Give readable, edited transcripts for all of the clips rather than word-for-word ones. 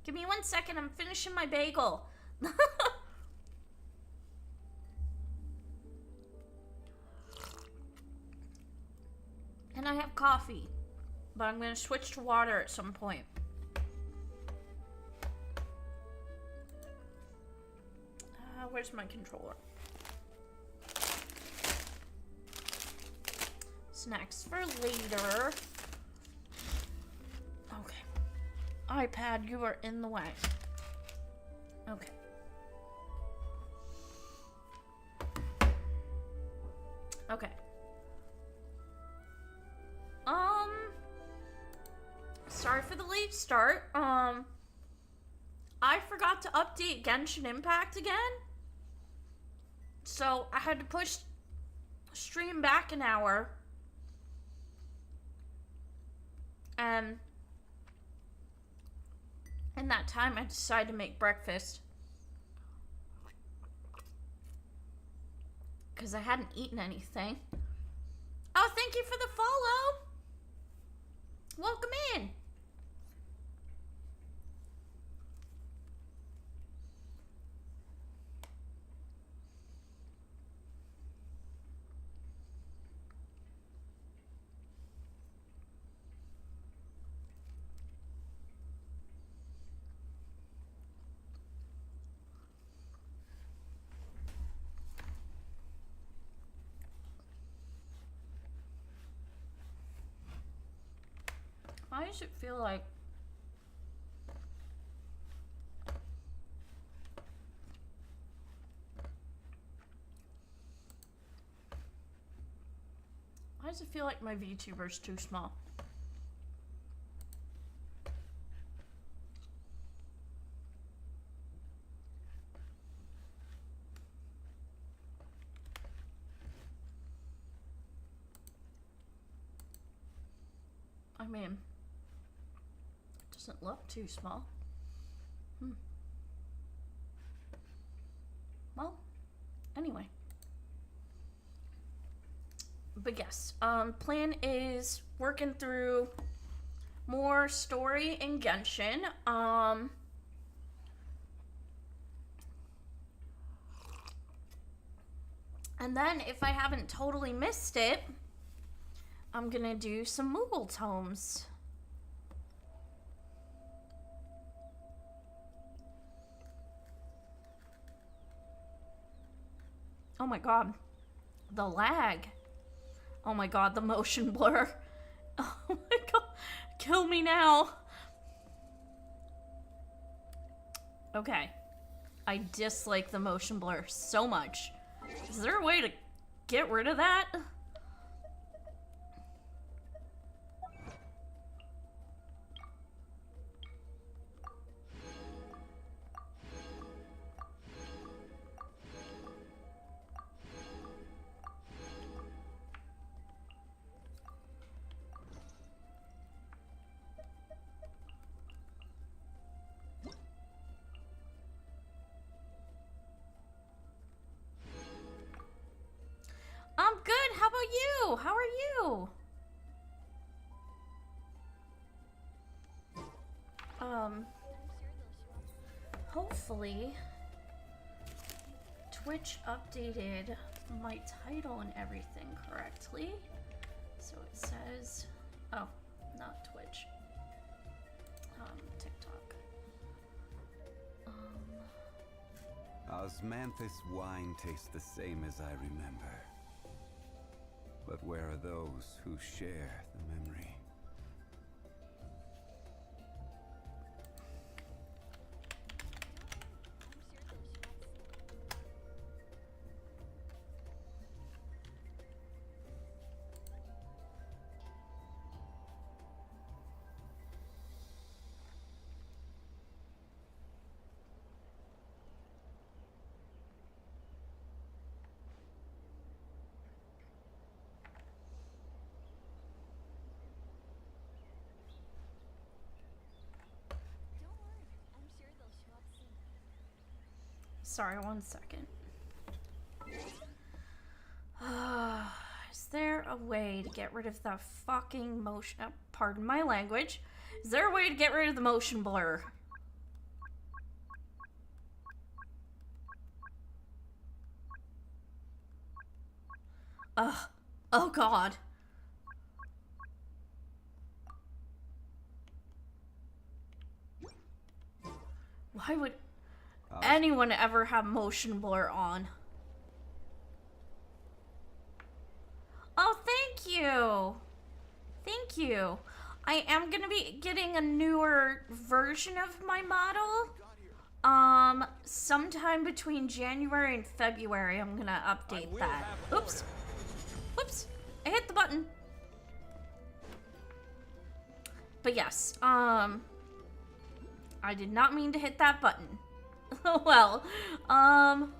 Give me 1 second, I'm finishing my bagel. And I have coffee, but I'm gonna switch to water at some point. Where's my controller? Snacks for later. Okay. iPad, you are in the way. Okay. Okay. Sorry for the late start. I forgot to update Genshin Impact again. So I had to push stream back an hour. And in that time, I decided to make breakfast. Because I hadn't eaten anything. Oh, thank you for the follow. Welcome in. Why does it feel like my VTuber's too small? I mean, doesn't look too small. Well, anyway. But yes, plan is working through more story in Genshin. And then if I haven't totally missed it, I'm gonna do some Moogle tomes. Oh my god, the lag. Oh my god, the motion blur. Oh my god, kill me now. Okay, I dislike the motion blur so much. Is there a way to get rid of that? I'm good. How about you? How are you? Hopefully Twitch updated my title and everything correctly. So it says, oh, not Twitch. TikTok. Osmanthus wine tastes the same as I remember. But where are those who share the memory? Sorry, 1 second. Is there a way to get rid of the fucking motion? Pardon my language. Is there a way to get rid of the motion blur? Ugh. Oh god. Why would anyone ever have motion blur on? Oh, thank you. Thank you. I am gonna be getting a newer version of my model. Sometime between January and February, I'm gonna update that. Oops. Whoops. I hit the button. But yes, I did not mean to hit that button. Oh well. Alright,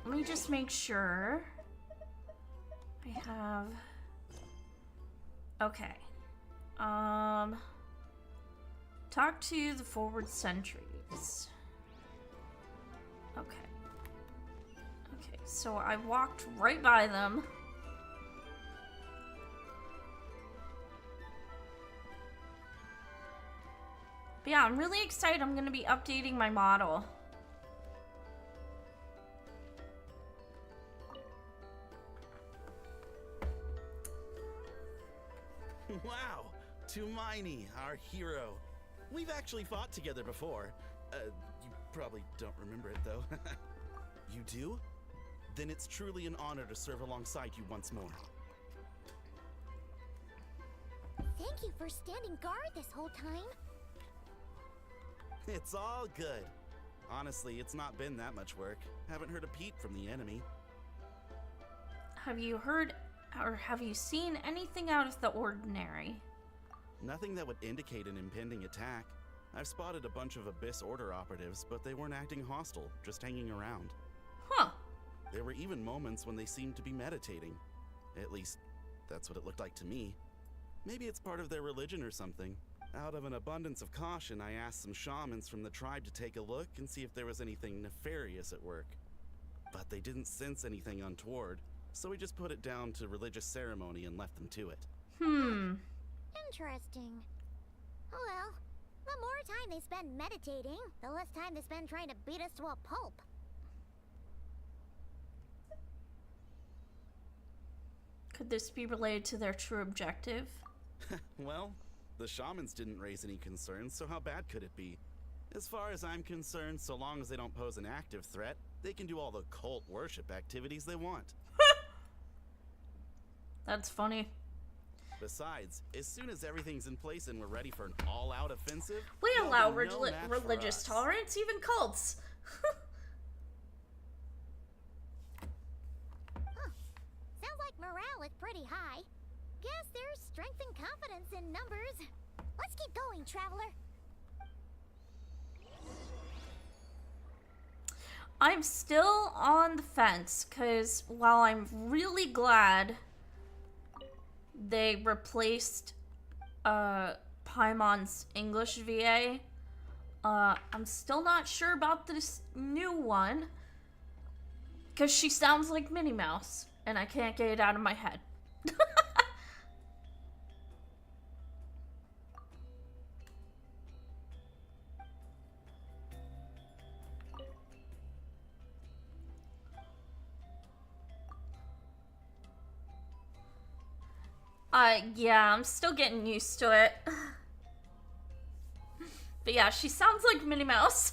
let me just make sure I have... Okay. Talk to the forward sentries. Okay. Okay, so I walked right by them. But yeah, I'm really excited. I'm gonna be updating my model. Wow, Tumaini, our hero. We've actually fought together before. You probably don't remember it though. You do? Then it's truly an honor to serve alongside you once more. Thank you for standing guard this whole time. It's all good. Honestly, it's not been that much work. Haven't heard a peep from the enemy. Have you heard or have you seen anything out of the ordinary? Nothing that would indicate an impending attack. I've spotted a bunch of Abyss Order operatives, but they weren't acting hostile, just hanging around. Huh. There were even moments when they seemed to be meditating. At least, that's what it looked like to me. Maybe it's part of their religion or something. Out of an abundance of caution, I asked some shamans from the tribe to take a look and see if there was anything nefarious at work. But they didn't sense anything untoward, so we just put it down to religious ceremony and left them to it. Interesting. Oh well, the more time they spend meditating, the less time they spend trying to beat us to a pulp. Could this be related to their true objective? Well, the shamans didn't raise any concerns, so how bad could it be? As far as I'm concerned, so long as they don't pose an active threat, they can do all the cult worship activities they want. That's funny. Besides, as soon as everything's in place and we're ready for an all-out offensive, We there'll allow be no match for religious us. tolerance, even cults. Sounds like morale is pretty high. Guess there's strength and confidence in numbers. Let's keep going, traveler. I'm still on the fence, because while I'm really glad they replaced Paimon's English VA, I'm still not sure about this new one, because she sounds like Minnie Mouse, and I can't get it out of my head. Yeah, I'm still getting used to it. But yeah, she sounds like Minnie Mouse.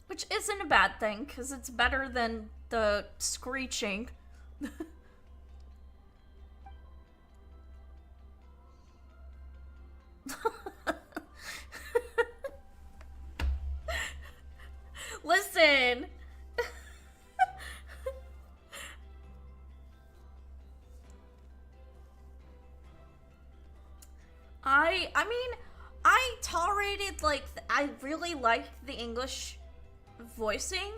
Which isn't a bad thing, because it's better than the screeching. Listen! I mean, I tolerated, like, I really liked the English voicing,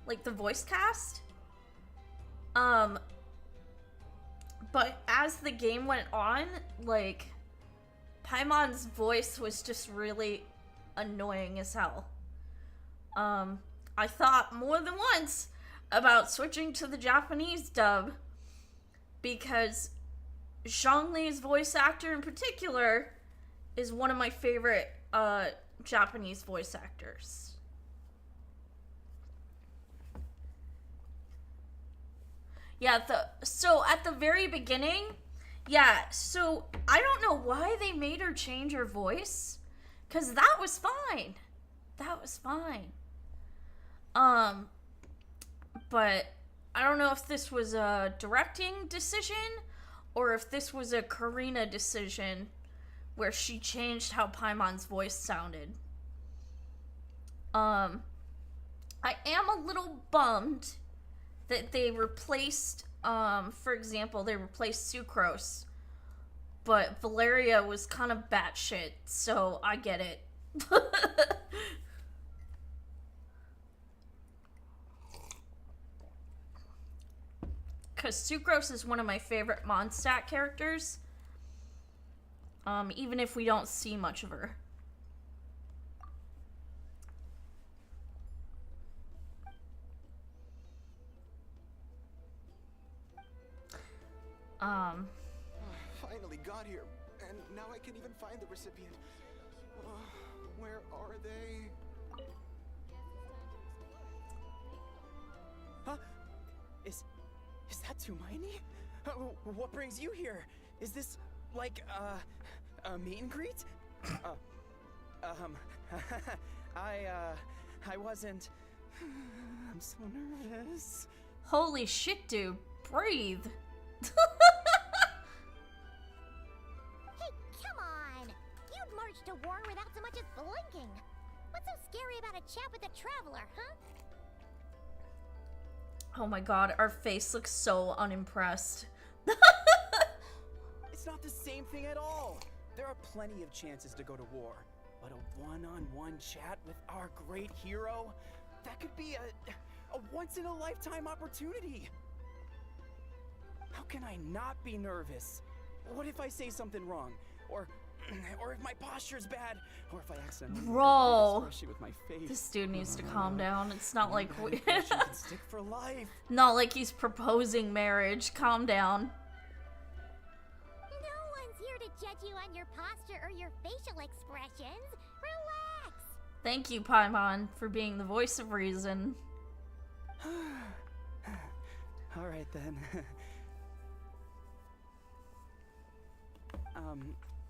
like the voice cast. But as the game went on, like, Paimon's voice was just really annoying as hell. I thought more than once about switching to the Japanese dub, because Zhongli's voice actor in particular is one of my favorite Japanese voice actors. Yeah, so at the very beginning, yeah, so I don't know why they made her change her voice, cuz that was fine. That was fine. But I don't know if this was a directing decision or if this was a Karina decision where she changed how Paimon's voice sounded. I am a little bummed that they replaced, for example, they replaced Sucrose, but Valeria was kind of batshit, so I get it. Because Sucrose is one of my favorite Mondstadt characters, even if we don't see much of her. Finally got here, and now I can even find the recipient. Where are they? Huh? Is that Tumaini? What brings you here? Is this like a meet and greet? I wasn't. I'm so nervous. Holy shit, dude. Breathe. Hey, come on! You'd march to war without so much as blinking. What's so scary about a chat with a traveler, huh? Oh my god, our face looks so unimpressed. It's not the same thing at all. There are plenty of chances to go to war, but a one-on-one chat with our great hero, that could be a once-in-a-lifetime opportunity. How can I not be nervous? What if I say something wrong? Or if my posture's bad? Or if I accidentally Bro, especially with my face? this dude needs to calm down. It's not like we Can stick for life. not like he's proposing marriage. Calm down. No one's here to judge you on your posture or your facial expressions. Relax! Thank you, Paimon, for being the voice of reason. All right then.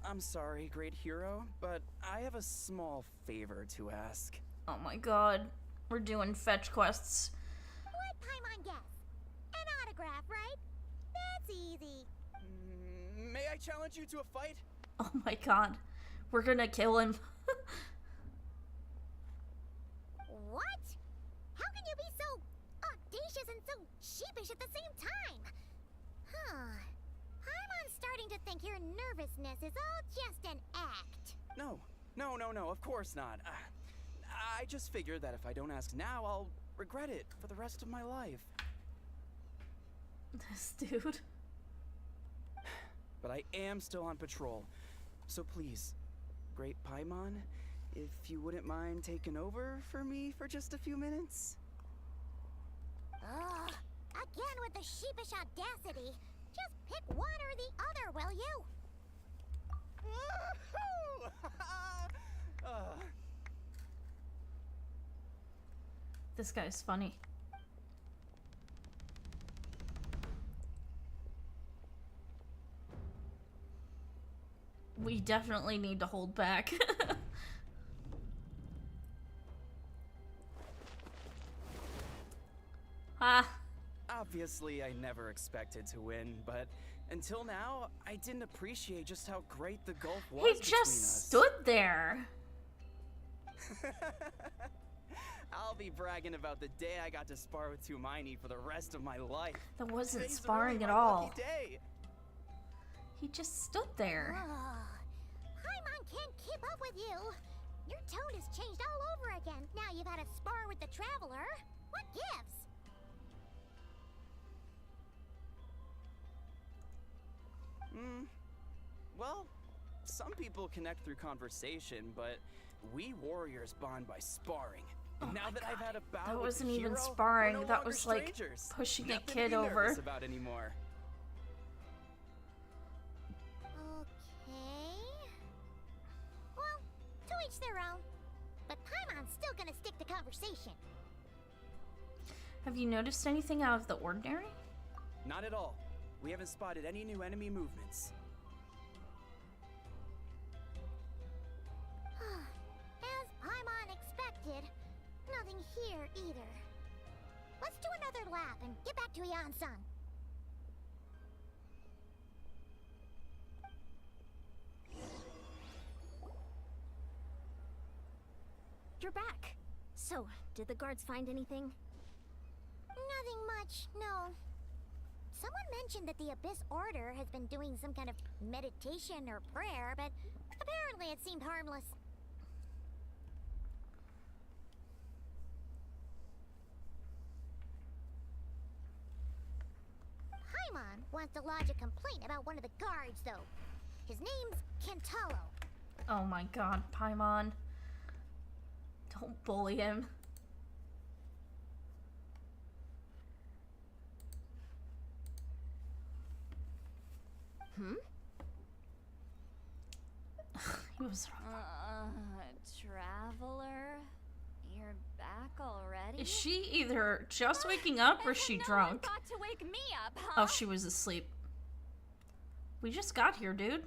I'm sorry, great hero, but I have a small favor to ask. Oh my god. We're doing fetch quests. Let Paimon guess. An autograph, right? That's easy. May I challenge you to a fight? Oh my god. We're gonna kill him. What? How can you be so audacious and so sheepish at the same time? Huh. I'm starting to think your nervousness is all just an act. No, of course not. I just figured that if I don't ask now, I'll regret it for the rest of my life. This dude. But I am still on patrol. So please, Great Paimon, if you wouldn't mind taking over for me for just a few minutes? Ugh. Again with the sheepish audacity. Just pick one or the other, will you? This guy's funny. We definitely need to hold back. Ah. Obviously, I never expected to win, but until now, I didn't appreciate just how great the gulf was He between just us. stood there. I'll be bragging about the day I got to spar with Tumaini for the rest of my life. That wasn't Today's sparring really at my all. lucky day. He just stood there. Paimon can't keep up with you. Your tone has changed all over again. Now you've had a spar with the traveler. What gives? Well, some people connect through conversation, but we warriors bond by sparring. And now that I've had a bout That with wasn't the even hero, sparring. we're no That longer was like strangers. pushing a Nothing to kid be over. nervous about anymore. Okay. Well, to each their own. But Paimon's still gonna stick to conversation. Have you noticed anything out of the ordinary? Not at all. We haven't spotted any new enemy movements. As Paimon expected, nothing here either. Let's do another lap and get back to Yan-san. You're back. So, did the guards find anything? Nothing much, no. Someone mentioned that the Abyss Order has been doing some kind of meditation or prayer, but apparently it seemed harmless. Paimon wants to lodge a complaint about one of the guards, though. His name's Kentaro. Oh my god, Paimon. Don't bully him. He was Traveler? You're back already? Is she either just waking up or is she drunk? No one thought to wake me up, huh? Oh, she was asleep. We just got here, dude.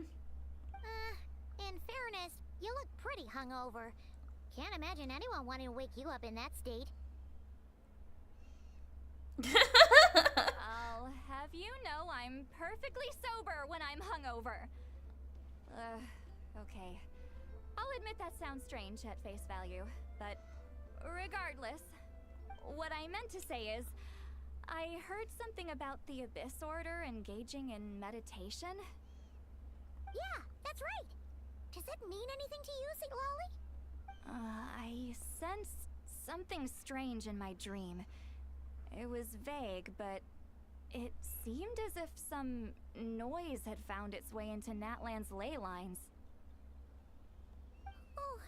In fairness, you look pretty hungover. Can't imagine anyone wanting to wake you up in that state. I'll have you know I'm perfectly sober when I'm hungover. Okay. I'll admit that sounds strange at face value, but regardless, what I meant to say is, I heard something about the Abyss Order engaging in meditation. Yeah, that's right. Does that mean anything to you, Siglali? I sensed something strange in my dream. It was vague, but it seemed as if some noise had found its way into Natlan's ley lines. Oh,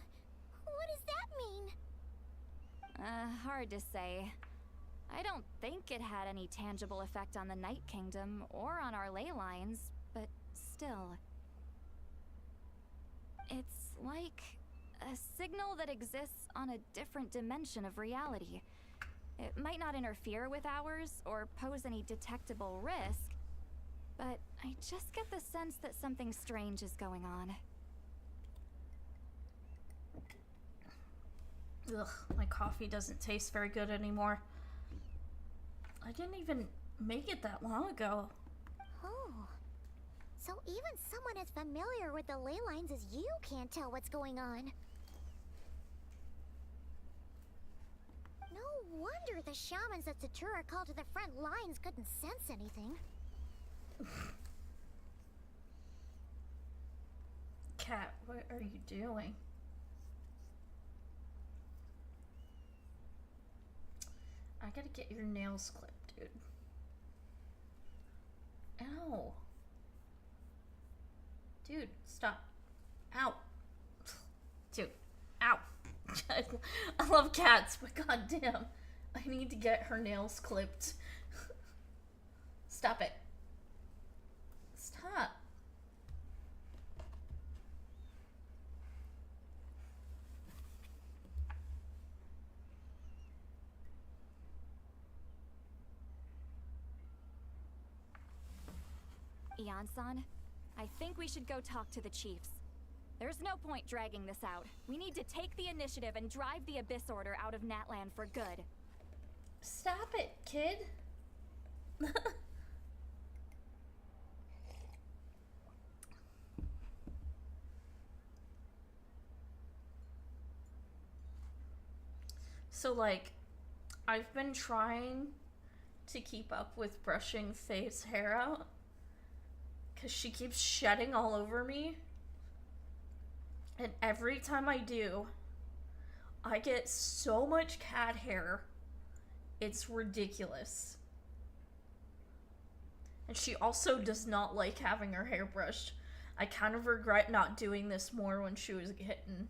what does that mean? Hard to say. I don't think it had any tangible effect on the Night Kingdom or on our ley lines, but still. It's like a signal that exists on a different dimension of reality. It might not interfere with ours or pose any detectable risk, but I just get the sense that something strange is going on. Ugh, my coffee doesn't taste very good anymore. I didn't even make it that long ago. Oh. So even someone as familiar with the ley lines as you can't tell what's going on. No wonder the shamans that Satura called to the front lines couldn't sense anything. Cat, what are you doing? I gotta get your nails clipped, dude. Ow. Dude, stop. Ow. Dude, ow. I love cats, but goddamn, I need to get her nails clipped. Stop it. Stop. Ian-san, I think we should go talk to the chiefs. There's no point dragging this out. We need to take the initiative and drive the Abyss Order out of Natlan for good. Stop it, kid. So, like, I've been trying to keep up with brushing Faye's hair out because she keeps shedding all over me. And every time I do, I get so much cat hair. It's ridiculous. And she also does not like having her hair brushed. I kind of regret not doing this more when she was a kitten.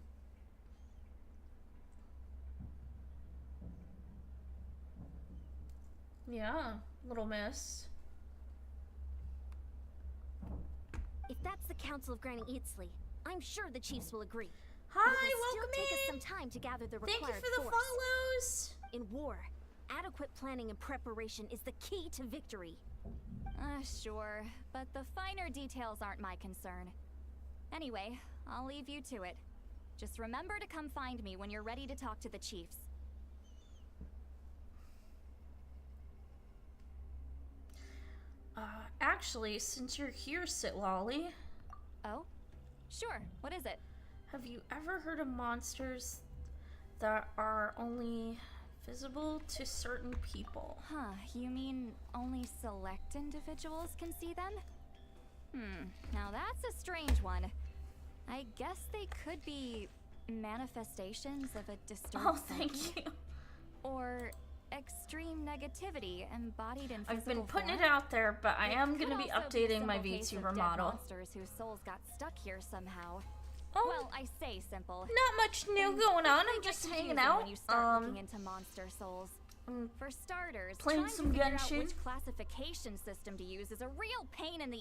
Yeah, little miss. If that's the Council of Granny Eatsley, I'm sure the chiefs will agree. Hi, But it will welcome still take us in. some time to gather the Thank you required for the force. follows. In war, adequate planning and preparation is the key to victory. Sure, but the finer details aren't my concern. Anyway, I'll leave you to it. Just remember to come find me when you're ready to talk to the chiefs. Actually, since you're here, Sitlolly, Oh? Sure, what is it? have you ever heard of monsters that are only visible to certain people? Huh, you mean only select individuals can see them? Now that's a strange one. I guess they could be manifestations of a disturbed Oh, thank psyche, you. or extreme negativity embodied in physical I've been putting form. it out there, but I It am could going to be also updating a my simple case of VTuber dead model. monsters whose souls got stuck here somehow. Oh, Well, I say simple. not much new Things going on. quickly I'm get just hanging confusing out. when you start looking into monster souls. I'm For starters, playing trying some to figure Genshin. out which classification system to use is a real pain in the.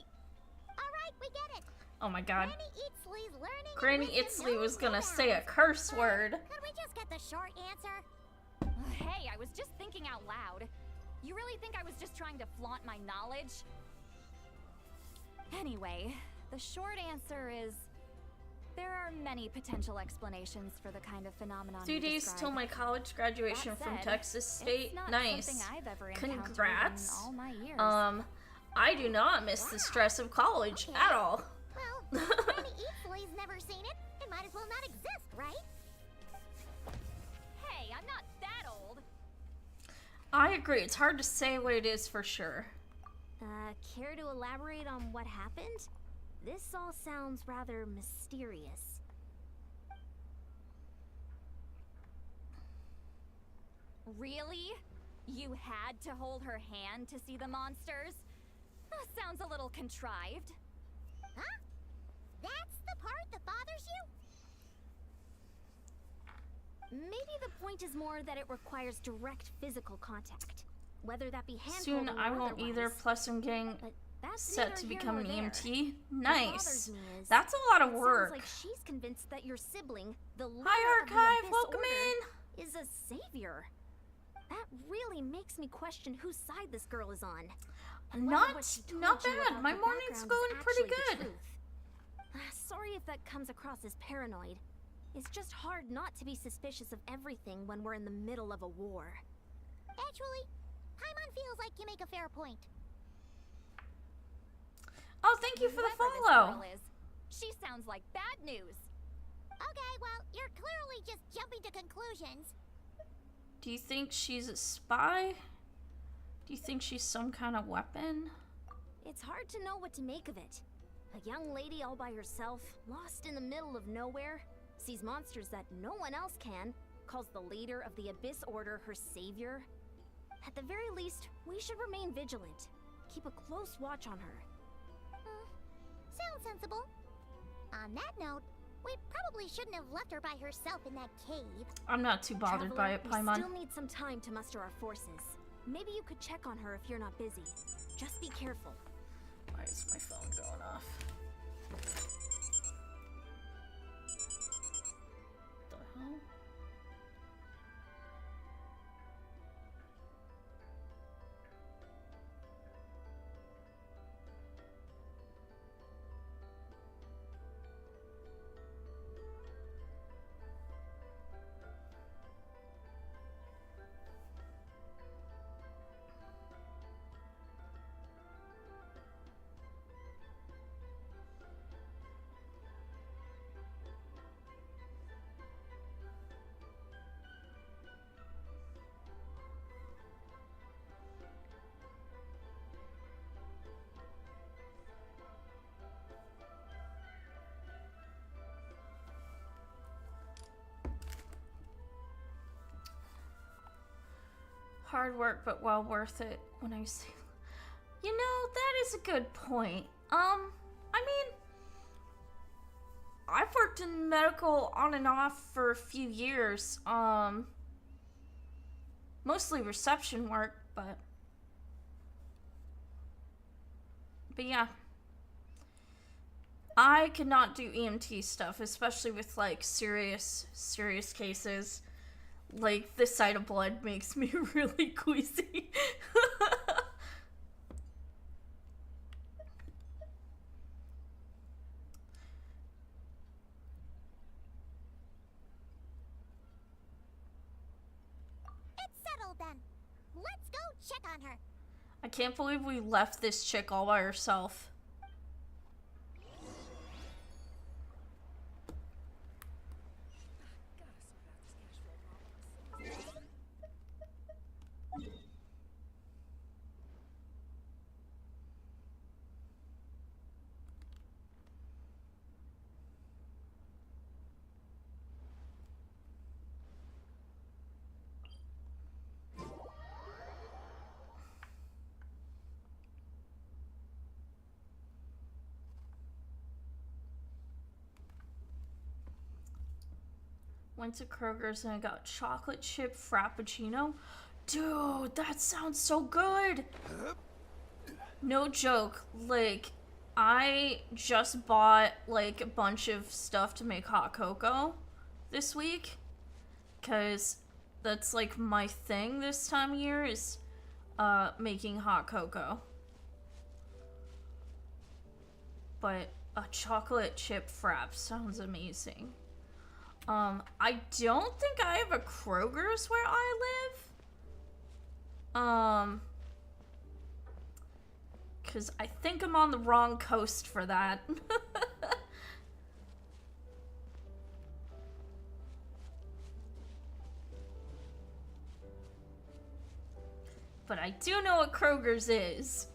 Alright, we get it. oh my god. Granny Eatsley's learning. and Granny wisdom Itzley knows was no gonna say a bounds. curse But word. Could we just get the short answer? Hey, I was just thinking out loud. You really think I was just trying to flaunt my knowledge? Anyway, the short answer is there are many potential explanations for the kind of phenomenon 2 you days describe. till my college graduation That from said, Texas State. It's not Nice. something I've ever encountered Congrats. in all my years. I do not miss the stress of college at all. Well, Granny Eatsley's never seen it. It might as well not exist, right? Hey, I'm not that old. I agree. It's hard to say what it is for sure. Care to elaborate on what happened? This all sounds rather mysterious. Really? You had to hold her hand to see the monsters? Sounds a little contrived. Huh? That's the part that bothers you? Maybe the point is more that it requires direct physical contact. Whether that be hand Soon holding I or won't either. otherwise. Plus, I'm getting But that's set neither to here become nor an there. EMT. What Nice. bothers me is That's a lot of it work. sounds like she's convinced that your sibling, the leader Hi, of the Archive. Abyss Welcome Order, in. is a savior. That really makes me question whose side this girl is on. And whether what she told Not you bad. about My her morning's background going is pretty actually the good. truth. Sorry if that comes across as paranoid. It's just hard not to be suspicious of everything when we're in the middle of a war. Actually, Paimon feels like you make a fair point. Oh, thank you for the Whoever this follow. girl is, she sounds like bad news. Okay, well, you're clearly just jumping to conclusions. Do you think she's a spy? Do you think she's some kind of weapon? It's hard to know what to make of it. A young lady all by herself, lost in the middle of nowhere, sees monsters that no one else can, calls the leader of the Abyss Order her savior. At the very least, we should remain vigilant. Keep a close watch on her. Sounds sensible. On that note, we probably shouldn't have left her by herself in that cave. I'm not too bothered by it, Traveler, we Paimon. still need some time to muster our forces. Maybe you could check on her if you're not busy. Just be careful. Why is my phone going off? The hell? Hard work, but well worth it. When I say, you know, that is a good point. I mean, I've worked in medical on and off for a few years. Mostly reception work, but yeah. I could not do EMT stuff, especially with like serious cases. Like, the sight of blood makes me really queasy. Let's go check on her. I can't believe we left this chick all by herself. Went to Kroger's and I got chocolate chip frappuccino. Dude, that sounds so good. No joke. Like, I just bought like a bunch of stuff to make hot cocoa this week. Cause that's like my thing this time of year is making hot cocoa. But a chocolate chip frap sounds amazing. I don't think I have a Kroger's where I live. Cause I think I'm on the wrong coast for that. But I do know what Kroger's is.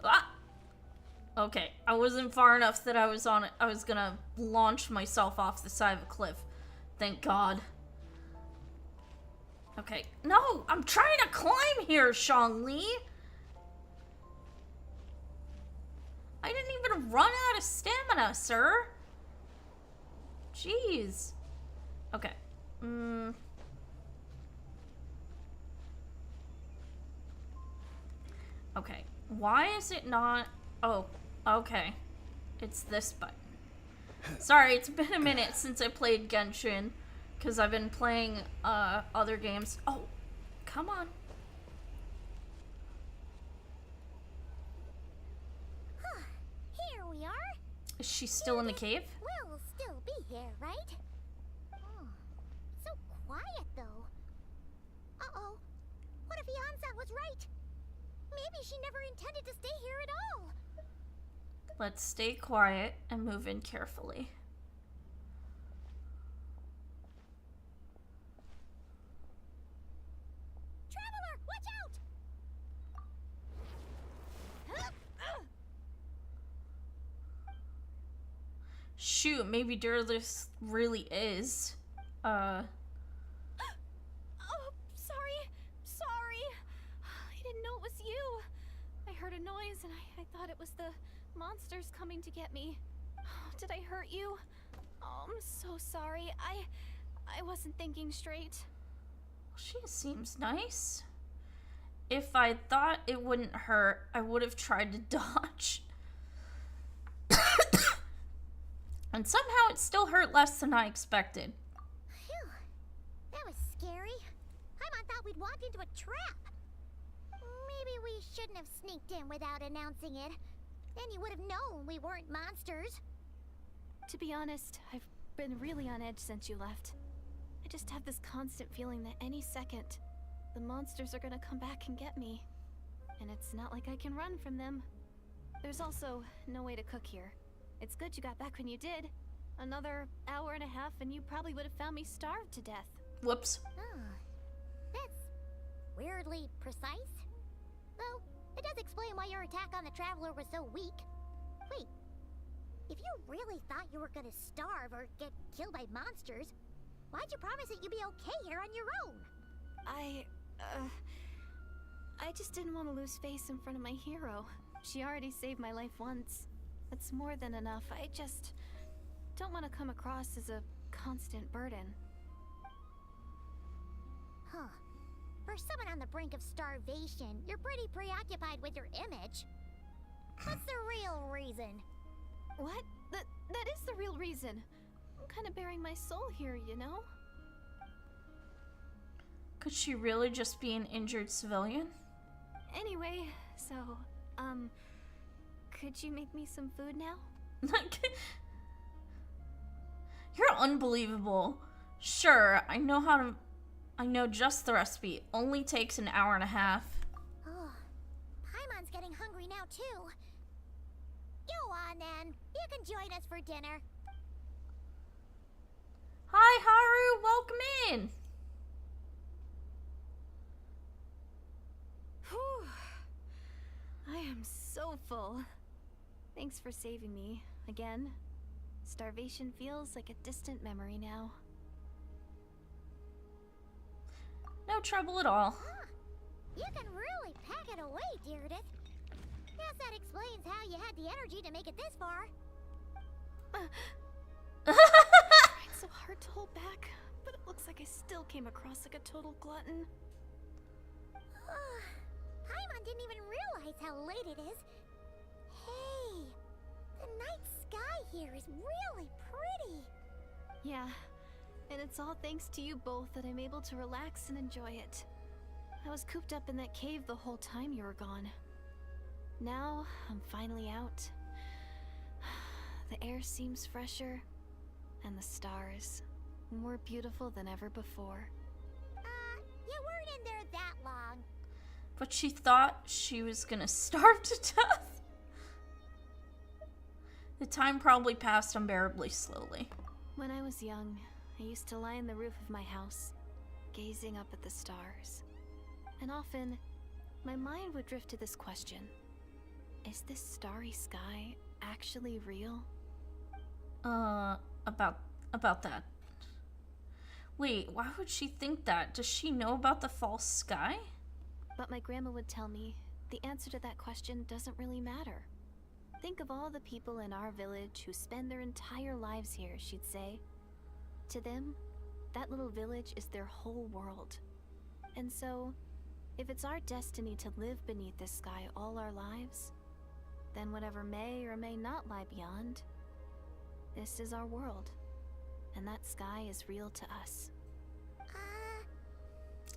Ah! Okay, I wasn't far enough that I was gonna launch myself off the side of a cliff. Thank God. Okay, no! I'm trying to climb here, Shangli! I didn't even run out of stamina, sir! Jeez. Okay. Okay. Why is it not... Oh, okay. It's this button. Sorry, it's been a minute since I played Genshin. Because I've been playing other games. Oh, come on. Here we are. Is she still in the cave? We'll still be here, right? Oh, so quiet, though. Uh-oh. What if Yansan was right? Maybe she never intended to stay here at all. Let's stay quiet and move in carefully. Traveler, watch out! Shoot, maybe Dirlis really is. Oh, sorry. Sorry. I didn't know it was you. I heard a noise and I thought it was the monsters coming to get me. Did I hurt you? Oh, I'm so sorry. I wasn't thinking straight. She seems nice. If I thought it wouldn't hurt, I would have tried to dodge. And somehow it still hurt less than I expected. Phew. That was scary. Paimon thought we'd walked into a trap. Maybe we shouldn't have sneaked in without announcing it. Then you would have known we weren't monsters. To be honest, I've been really on edge since you left. I just have this constant feeling that any second, the monsters are gonna come back and get me. And it's not like I can run from them. There's also no way to cook here. It's good you got back when you did. Another hour and a half and you probably would have found me starved to death. Whoops. Oh, that's weirdly precise. Though, it does explain why your attack on the Traveler was so weak. Wait, if you really thought you were gonna starve or get killed by monsters, why'd you promise that you'd be okay here on your own? I just didn't want to lose face in front of my hero. She already saved my life once. That's more than enough. I just don't want to come across as a constant burden. Huh. For someone on the brink of starvation, you're pretty preoccupied with your image. What's the real reason? What? That is the real reason. I'm kind of bearing my soul here, you know? Could she really just be an injured civilian? Anyway, so, could you make me some food now? You're unbelievable. Sure, I know just the recipe. Only takes an hour and a half. Oh, Paimon's getting hungry now too. Go on then. You can join us for dinner. Hi, Haru. Welcome in. Whew. I am so full. Thanks for saving me, again. Starvation feels like a distant memory now. No trouble at all. Huh. You can really pack it away, Deardith. Guess that explains how you had the energy to make it this far. It's so hard to hold back, but it looks like I still came across like a total glutton. Paimon didn't even realize how late it is. Hey, the night sky here is really pretty. Yeah, and it's all thanks to you both that I'm able to relax and enjoy it. I was cooped up in that cave the whole time you were gone. Now, I'm finally out. The air seems fresher, and the stars more beautiful than ever before. You weren't in there that long. But she thought she was gonna starve to death. The time probably passed unbearably slowly. When I was young, I used to lie on the roof of my house, gazing up at the stars. And often, my mind would drift to this question. Is this starry sky actually real? About that. Wait, why would she think that? Does she know about the false sky? But my grandma would tell me the answer to that question doesn't really matter. Think of all the people in our village who spend their entire lives here, she'd say. To them, that little village is their whole world. And so, if it's our destiny to live beneath this sky all our lives, then whatever may or may not lie beyond, this is our world. And that sky is real to us.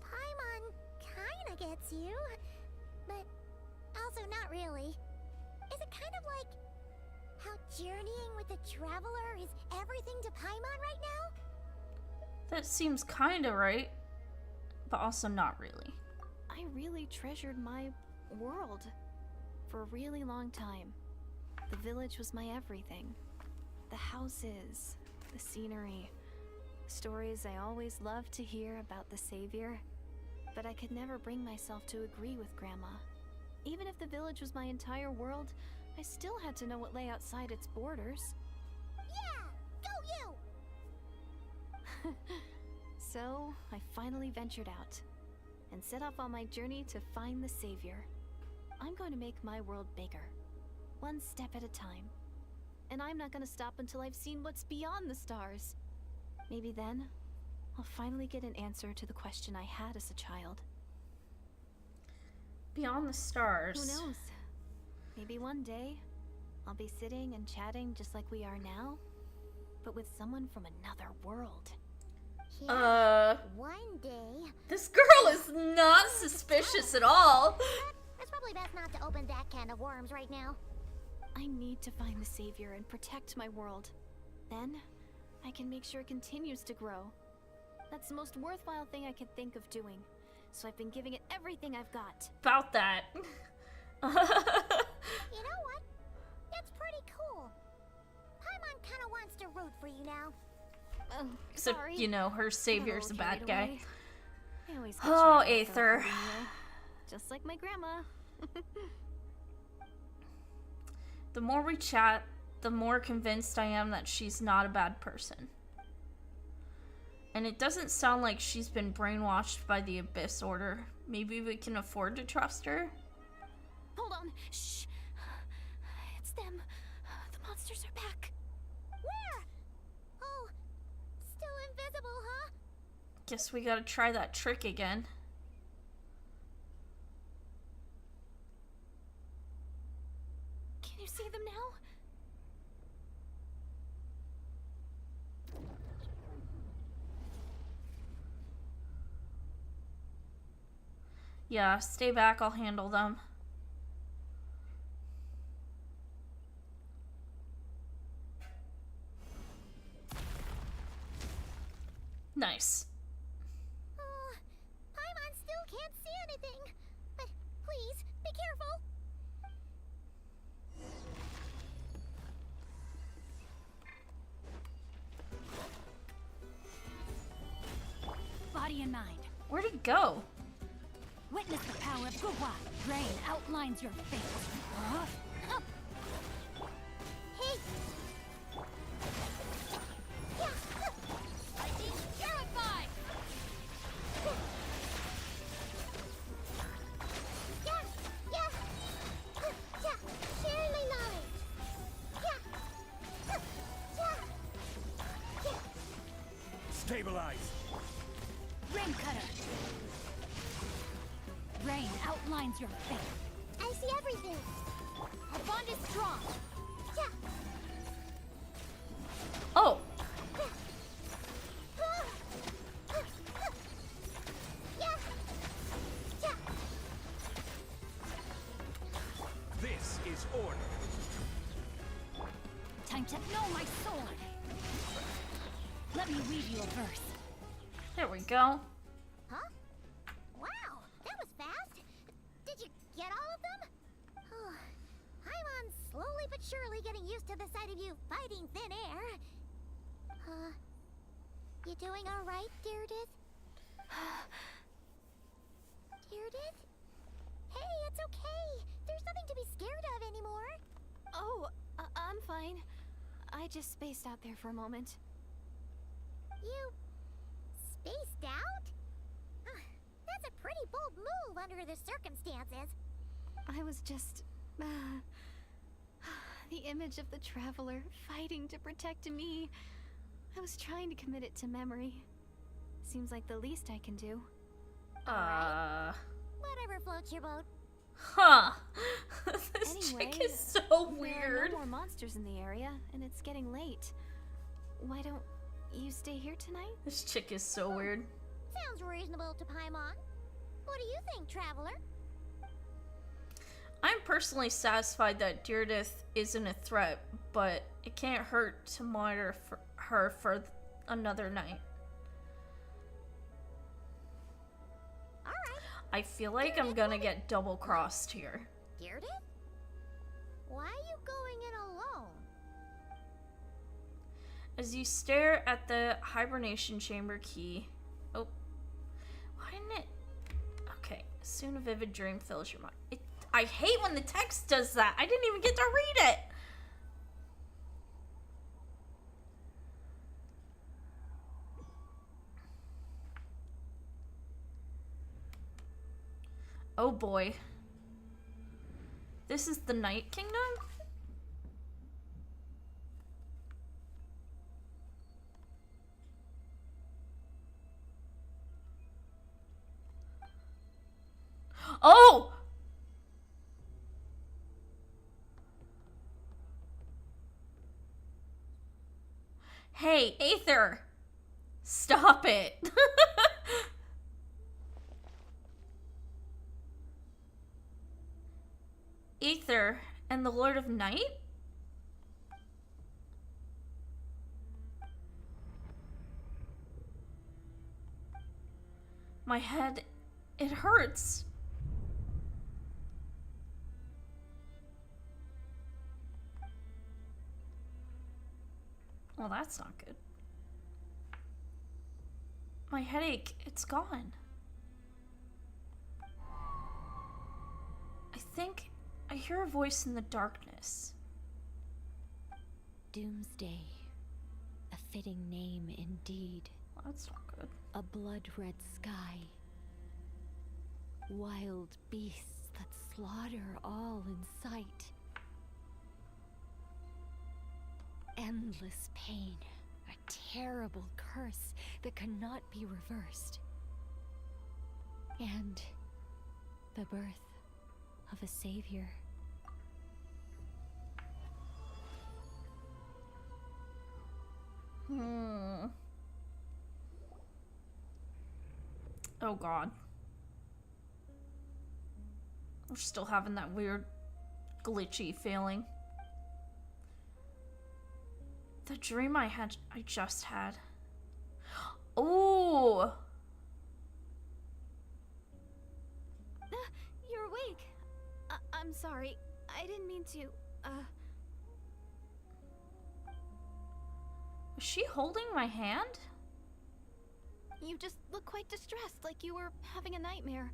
Paimon kinda gets you, but also not really. Is it kind of like how journeying with the traveler is everything to Paimon right now? That seems kinda right, but also not really. I really treasured my world for a really long time. The village was my everything. The houses, the scenery, stories I always loved to hear about the Savior. But I could never bring myself to agree with Grandma. Even if the village was my entire world, I still had to know what lay outside its borders. Yeah! Go you! So, I finally ventured out and set off on my journey to find the Savior. I'm going to make my world bigger, one step at a time. And I'm not going to stop until I've seen what's beyond the stars. Maybe then, I'll finally get an answer to the question I had as a child. Beyond the stars. Who knows? Maybe one day, I'll be sitting and chatting just like we are now, but with someone from another world. Yeah, one day. This girl is not suspicious at all. It's probably best not to open that can of worms right now. I need to find the Savior and protect my world. Then, I can make sure it continues to grow. That's the most worthwhile thing I could think of doing. So I've been giving it everything I've got. About that. You know what? That's pretty cool. Paimon kinda wants to root for you now. Oh, Except, sorry. you know, her savior's a bad guy. I always Oh, get you Aether. Just like my grandma. The more we chat, the more convinced I am that she's not a bad person. And it doesn't sound like she's been brainwashed by the Abyss Order. Maybe we can afford to trust her? Hold on. Shh. It's them. The monsters are back. Where? Oh, still invisible, huh? Guess we gotta try that trick again. Can you see them now? Yeah, stay back, I'll handle them. Nice. Oh, Paimon still can't see anything. But please, be careful. Body and mind. Where'd he go? Witness the power of Guhua. Rain outlines your fate. Hey! Yeah! Lightning purify! Yeah! Yeah! Yeah! Share my knowledge! Yeah! Yeah! Stabilize. Rain cutter. Rain outlines your fate. I see everything! Our bond is strong. Yeah! Oh, Yeah! Yeah! This is order. Time to know my sword. Let me read you a verse. there we go. Huh? Wow, that was fast. Did you get all of them? Oh, Paimon's slowly but surely getting used to the sight of you fighting thin air. You doing all right, Deirdith? Deirdith? Hey, it's okay. There's nothing to be scared of anymore. Oh, I'm fine. I just spaced out there for a moment. You spaced out? That's a pretty bold move under the circumstances. I was just... the image of the traveler fighting to protect me. I was trying to commit it to memory. Seems like the least I can do. Whatever floats your boat. Huh. This Anyway, chick is so There are weird. no more monsters in the area, and it's getting late. Why don't you stay here tonight? This chick is so weird. Sounds reasonable to Paimon. What do you think, Traveler? I'm personally satisfied that Deirdith isn't a threat, but it can't hurt to monitor her for another night. Alright, I feel like I'm gonna get double-crossed here. Deirdith? Why are you going in alone? As you stare at the hibernation chamber key... Oh. Why didn't it... Okay. Soon a vivid dream fills your mind. I hate when the text does that. I didn't even get to read it. Oh boy. This is the Night Kingdom? Oh! Hey, Aether! Stop it! Aether and the Lord of Night? My head, it hurts. Well, that's not good. My headache, it's gone. I think I hear a voice in the darkness. Doomsday. A fitting name indeed. Well, that's not good. A blood-red sky. Wild beasts that slaughter all in sight. Endless pain. A terrible curse that cannot be reversed. And the birth of a savior. Oh god. We're still having that weird glitchy feeling. The dream I just had. Oh. You're awake. I'm sorry. I didn't mean to, Was she holding my hand? You just look quite distressed, like you were having a nightmare.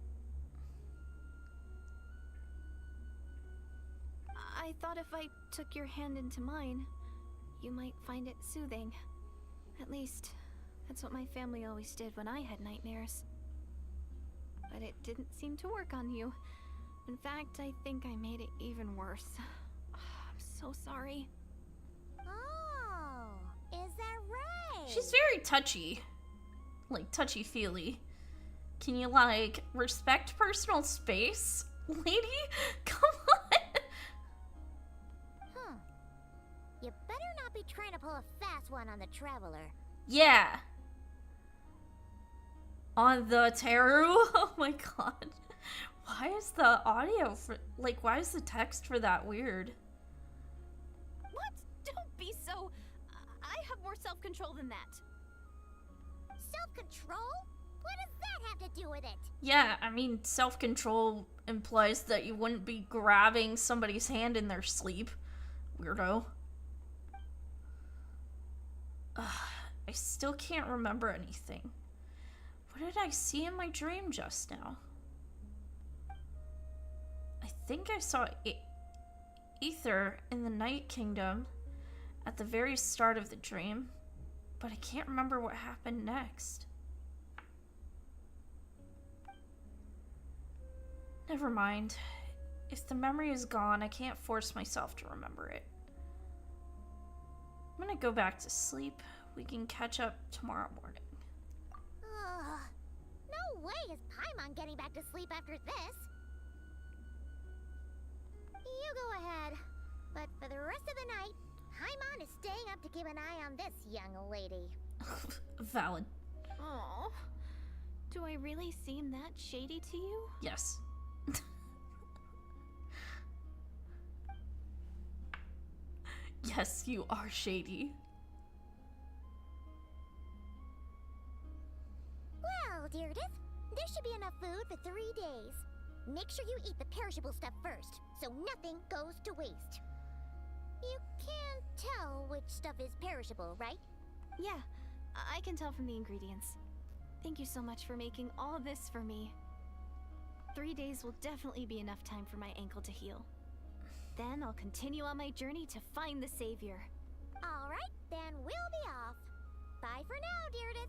I thought if I took your hand into mine, you might find it soothing. At least, that's what my family always did when I had nightmares. But it didn't seem to work on you. In fact, I think I made it even worse. I'm so sorry. Oh, is that right? She's very touchy. Like, touchy-feely. Can you, like, respect personal space, lady? Come on! Huh. You better not be trying to pull a fast one on the Traveler. Yeah. On the Teru? Oh my god. Why is the audio for, like, why is the text for that weird? What? Don't be so... I have more self-control than that. Self-control? What does that have to do with it? Yeah, I mean, self-control implies that you wouldn't be grabbing somebody's hand in their sleep. Weirdo. Ugh, I still can't remember anything. What did I see in my dream just now? I think I saw Ether in the Night Kingdom at the very start of the dream, but I can't remember what happened next. Never mind. If the memory is gone, I can't force myself to remember it. I'm gonna go back to sleep. We can catch up tomorrow morning. No way is Paimon getting back to sleep after this. You go ahead. But for the rest of the night, Paimon is staying up to keep an eye on this young lady. Valid. Oh, do I really seem that shady to you? Yes. Yes, you are shady. Well, Deirdre, there should be enough food for 3 days. Make sure you eat the perishable stuff first, so nothing goes to waste. You can't tell which stuff is perishable, right? Yeah, I can tell from the ingredients. Thank you so much for making all of this for me. 3 days will definitely be enough time for my ankle to heal. Then I'll continue on my journey to find the savior. All right, then we'll be off. Bye for now, Deirdre.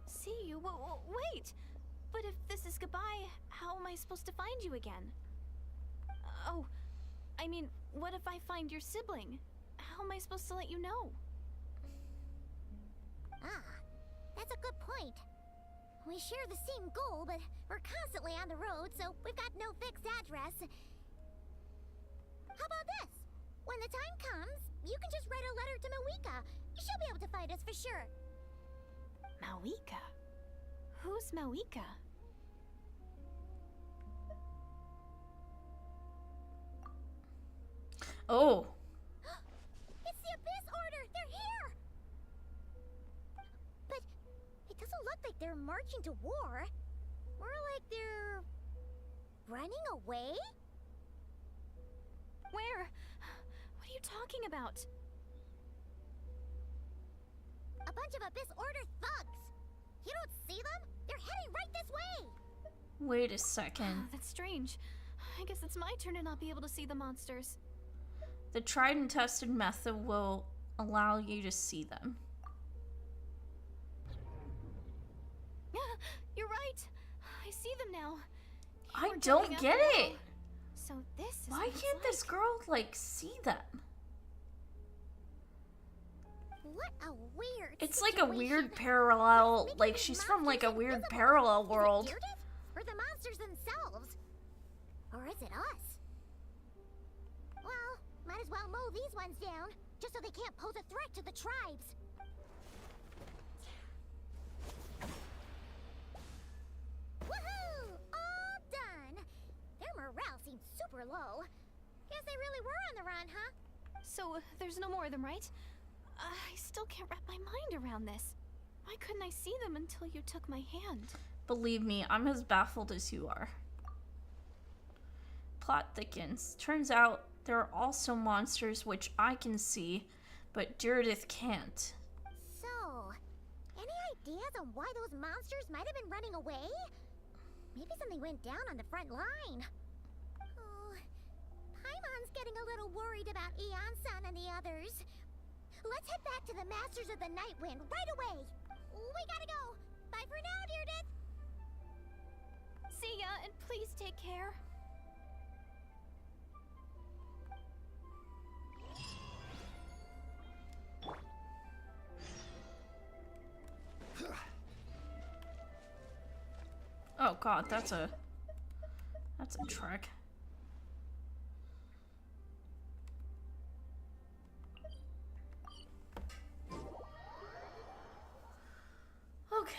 See you? Wait! But if this is goodbye, how am I supposed to find you again? Oh, I mean, what if I find your sibling? How am I supposed to let you know? Ah, that's a good point. We share the same goal, but we're constantly on the road, so we've got no fixed address. How about this? When the time comes, you can just write a letter to Mawika. She'll be able to find us for sure. Mawika? Who's Mawika? Oh. It's the Abyss Order! They're here! But it doesn't look like they're marching to war. More like they're... running away? Where? What are you talking about? A bunch of Abyss Order thugs! You don't see them? They're heading right this way! Wait a second. That's strange. I guess it's my turn to not be able to see the monsters. The tried and tested method will allow you to see them. You're right. I see them now. I We're don't jumping up get the it. wall. So this is Why what it's can't this like. girl, like, see them? What a weird It's like a situation. weird parallel, Making like these she's from like a monsters weird invisible. parallel Is it world. Deirdre? Or the monsters themselves? Or is it us? Well, might as well mow these ones down, just so they can't pose a threat to the tribes. Woohoo! All done! Their morale seems super low. Guess they really were on the run, huh? So, there's no more of them, right? I still can't wrap my mind around this. Why couldn't I see them until you took my hand? Believe me, I'm as baffled as you are. Plot thickens. Turns out there are also monsters which I can see, but Judith can't. So, any ideas on why those monsters might have been running away? Maybe something went down on the front line. Oh, Paimon's getting a little worried about Eon-san and the others. Let's head back to the Masters of the Night Wind right away. We gotta go. Bye for now, Judith. See ya, and please take care. Oh god, that's a trick. Okay.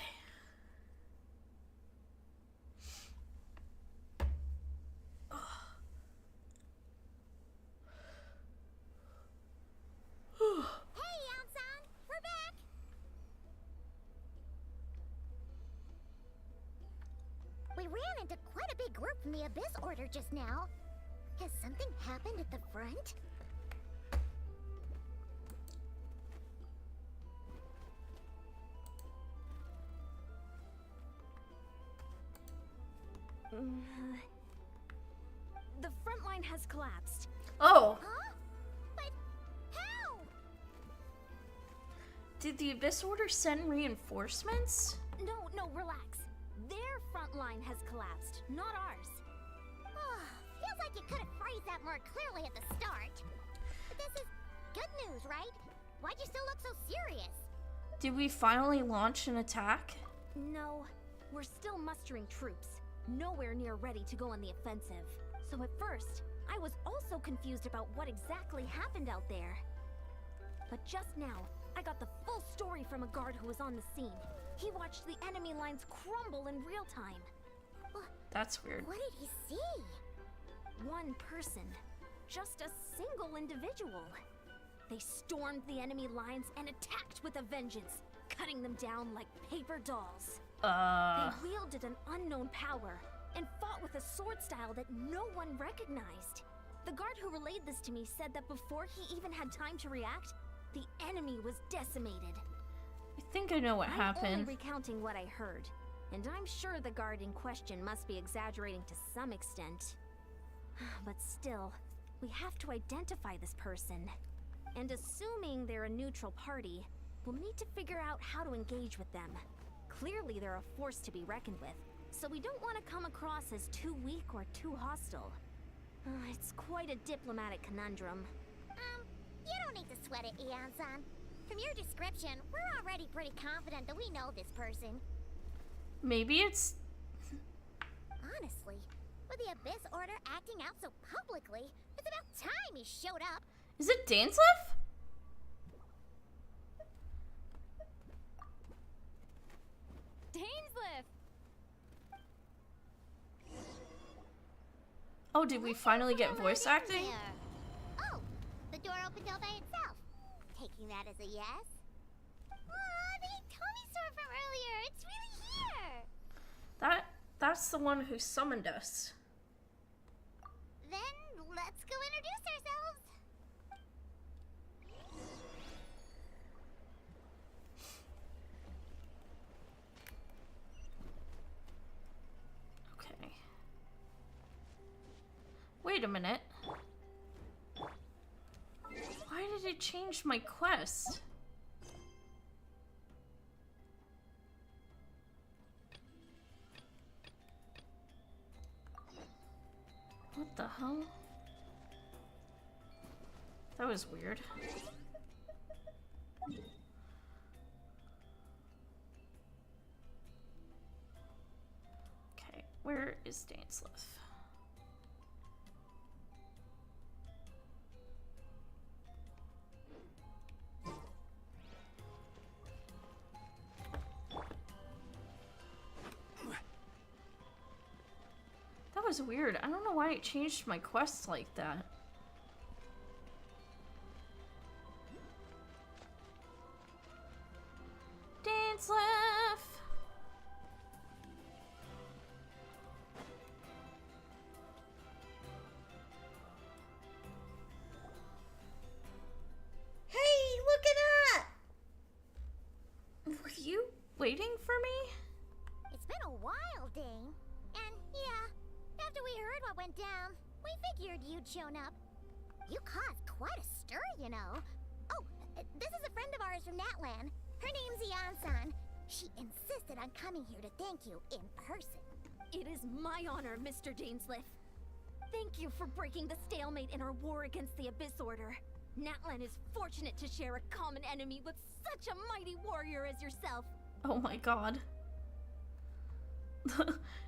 Hey, Eon-san, we're back. We ran into quite a big group from the Abyss Order just now. Has something happened at the front? The front line has collapsed. Oh! Huh? But how? Did the Abyss Order send reinforcements? No, relax. Their front line has collapsed, not ours. Feels like you could have phrased that more clearly at the start. But this is good news, right? Why'd you still look so serious? Did we finally launch an attack? No, we're still mustering troops. Nowhere near ready to go on the offensive. So at first, I was also confused about what exactly happened out there. But just now, I got the full story from a guard who was on the scene. He watched the enemy lines crumble in real time. That's weird. What did he see? One person. Just a single individual. They stormed the enemy lines and attacked with a vengeance, cutting them down like paper dolls. They wielded an unknown power and fought with a sword style that no one recognized. The guard who relayed this to me said that before he even had time to react, the enemy was decimated. I think I know what happened. I'm only recounting what I heard, and I'm sure the guard in question must be exaggerating to some extent. But still, we have to identify this person. And assuming they're a neutral party, we'll need to figure out how to engage with them. Clearly they're a force to be reckoned with, so we don't want to come across as too weak or too hostile. It's quite a diplomatic conundrum. You don't need to sweat it, Eon-san. From your description, we're already pretty confident that we know this person. Maybe it's... Honestly, with the Abyss Order acting out so publicly, it's about time he showed up. Is it Dainsleif? Dainsleif! Oh, did we finally get voice acting? Oh, the door opened all by itself. Taking that as a yes? Aw, the Tommy store from earlier. It's really here. That's the one who summoned us. Then let's go introduce ourselves. Okay. Wait a minute. Why did it change my quest? What the hell? That was weird. Okay, where is Dainsleif? That was weird. I don't know why it changed my quest like that. for me? It's been a while, Dane. And yeah, after we heard what went down, we figured you'd shown up. You caused quite a stir, you know. Oh, this is a friend of ours from Natlan. Her name's Ian-san. She insisted on coming here to thank you in person. It is my honor, Mr. Dainsleif. Thank you for breaking the stalemate in our war against the Abyss Order. Natlan is fortunate to share a common enemy with such a mighty warrior as yourself. Oh my god.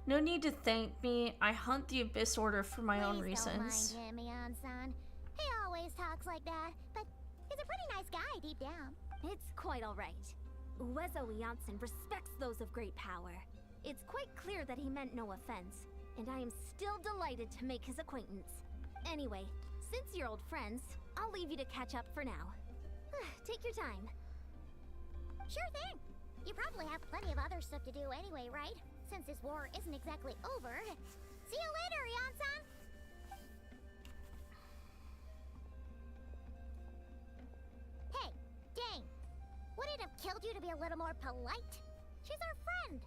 No need to thank me. I hunt the Abyss Order for my own reasons. Don't mind him, Ian-san. He always talks like that, but he's a pretty nice guy deep down. It's quite alright. Uezo Janssen respects those of great power. It's quite clear that he meant no offense, and I am still delighted to make his acquaintance. Anyway, since you're old friends, I'll leave you to catch up for now. Take your time. Sure thing. You probably have plenty of other stuff to do anyway, right? Since this war isn't exactly over. See you later, Ian-san! Hey, Dane. Would it have killed you to be a little more polite? She's our friend.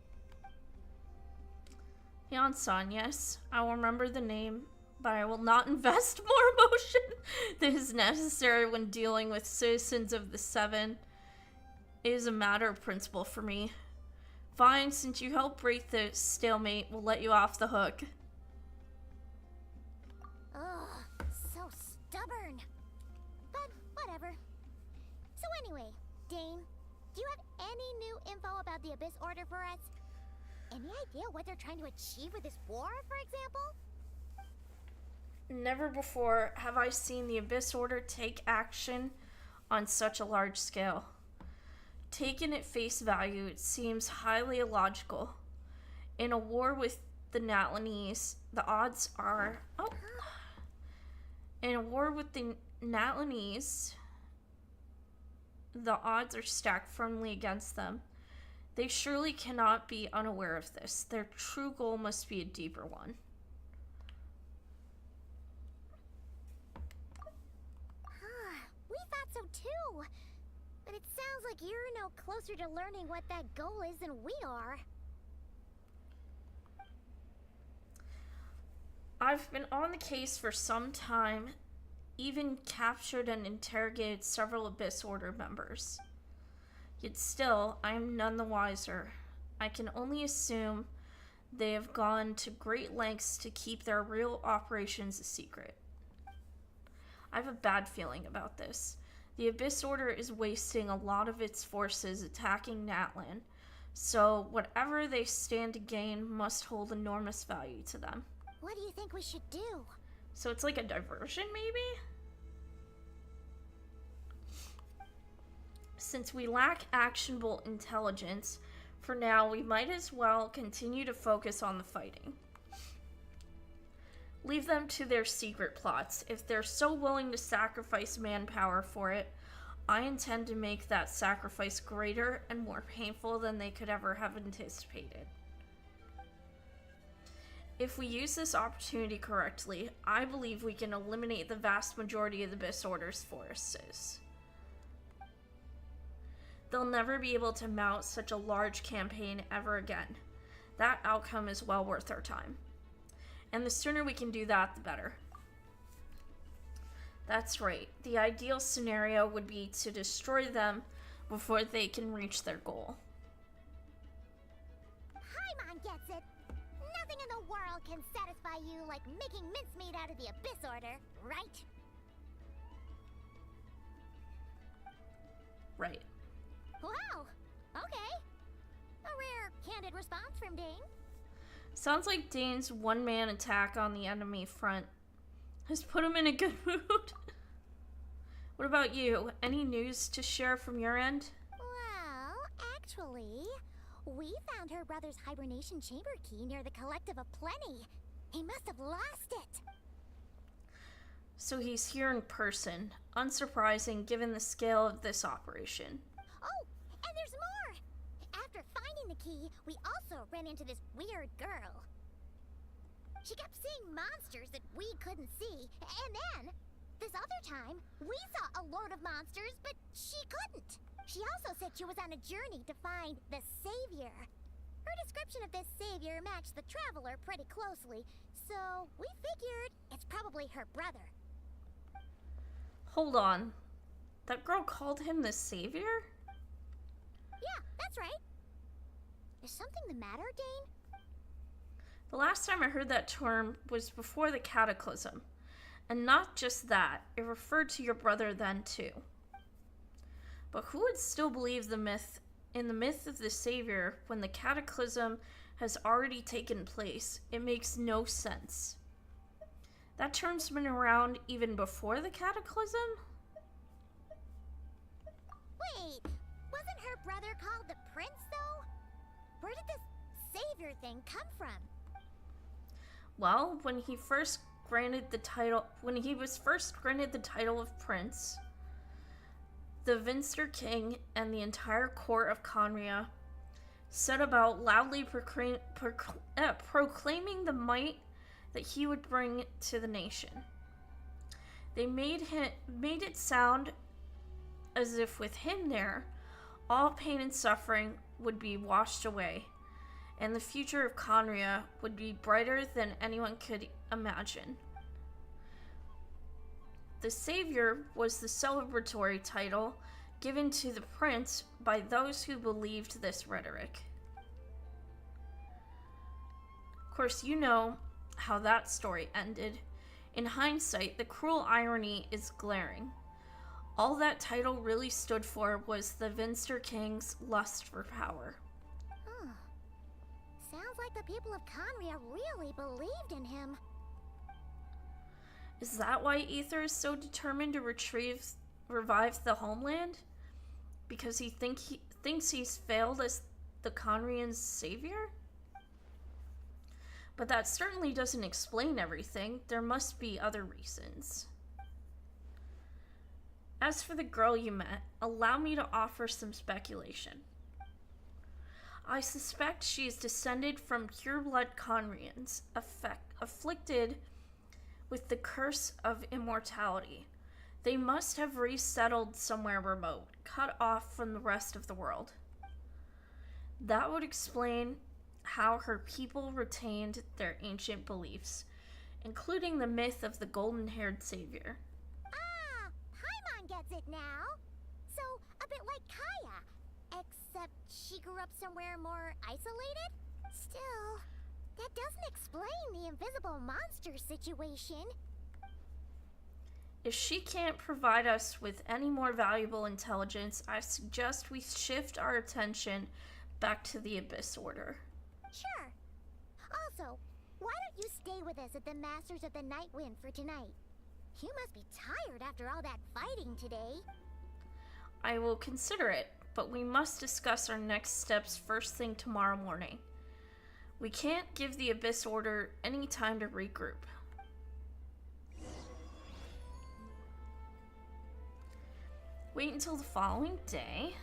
Yan-san, yes. I will remember the name, but I will not invest more emotion than is necessary when dealing with citizens of the Seven. It is a matter of principle for me. Fine, since you helped break the stalemate, we'll let you off the hook. Ugh, so stubborn. But whatever. So anyway, Dane, do you have any new info about the Abyss Order for us? Any idea what they're trying to achieve with this war, for example? Never before have I seen the Abyss Order take action on such a large scale. Taken at face value, it seems highly illogical. In a war with the Natlanese, the odds are... Oh! In a war with the Natlanese, the odds are stacked firmly against them. They surely cannot be unaware of this. Their true goal must be a deeper one. We thought so too. But it sounds like you're no closer to learning what that goal is than we are. I've been on the case for some time, even captured and interrogated several Abyss Order members. Yet still, I am none the wiser. I can only assume they have gone to great lengths to keep their real operations a secret. I have a bad feeling about this. The Abyss Order is wasting a lot of its forces attacking Natlan, so whatever they stand to gain must hold enormous value to them. What do you think we should do? So it's like a diversion, maybe? Since we lack actionable intelligence, for now we might as well continue to focus on the fighting. Leave them to their secret plots. If they're so willing to sacrifice manpower for it, I intend to make that sacrifice greater and more painful than they could ever have anticipated. If we use this opportunity correctly, I believe we can eliminate the vast majority of the Abyss Order's forces. They'll never be able to mount such a large campaign ever again. That outcome is well worth our time. And the sooner we can do that, the better. That's right. The ideal scenario would be to destroy them before they can reach their goal. Paimon gets it. Nothing in the world can satisfy you like making mincemeat out of the Abyss Order, right? Right. Wow. Okay. A rare, candid response from Dane. Sounds like Dane's one-man attack on the enemy front has put him in a good mood. What about you? Any news to share from your end? Well, actually, we found her brother's hibernation chamber key near the Collective of Plenty. He must have lost it. So he's here in person. Unsurprising given the scale of this operation. Oh, and there's more! After finding the key, we also ran into this weird girl. She kept seeing monsters that we couldn't see, and then, this other time, we saw a lord of monsters, but she couldn't. She also said she was on a journey to find the Savior. Her description of this Savior matched the Traveler pretty closely, so we figured it's probably her brother. Hold on. That girl called him the Savior? Yeah, that's right. Is something the matter, Dane? The last time I heard that term was before the Cataclysm. And not just that, it referred to your brother then too. But who would still believe in the myth of the Savior when the Cataclysm has already taken place? It makes no sense. That term's been around even before the Cataclysm? Wait, wasn't her brother called the Prince, though? Where did this Savior thing come from? Well, when he was first granted the title of Prince, the Vinster King and the entire court of Conria set about loudly proclaiming the might that he would bring to the nation. They made it sound as if with him there, all pain and suffering would be washed away, and the future of Conria would be brighter than anyone could imagine. The Savior was the celebratory title given to the prince by those who believed this rhetoric. Of course, you know how that story ended. In hindsight, the cruel irony is glaring. All that title really stood for was the Vinster King's lust for power. Huh. Sounds like the people of Conria really believed in him. Is that why Aether is so determined to revive the homeland? Because he thinks he's failed as the Conrians' savior? But that certainly doesn't explain everything. There must be other reasons. As for the girl you met, allow me to offer some speculation. I suspect she is descended from pure-blood Conrians, afflicted with the curse of immortality. They must have resettled somewhere remote, cut off from the rest of the world. That would explain how her people retained their ancient beliefs, including the myth of the golden-haired savior. Ah, Paimon gets it now. So, a bit like Kaya, except she grew up somewhere more isolated? Still, that doesn't explain the invisible monster situation. If she can't provide us with any more valuable intelligence, I suggest we shift our attention back to the Abyss Order. Sure. Also, why don't you stay with us at the Masters of the Night Wind for tonight? You must be tired after all that fighting today. I will consider it, but we must discuss our next steps first thing tomorrow morning. We can't give the Abyss Order any time to regroup. Wait until the following day.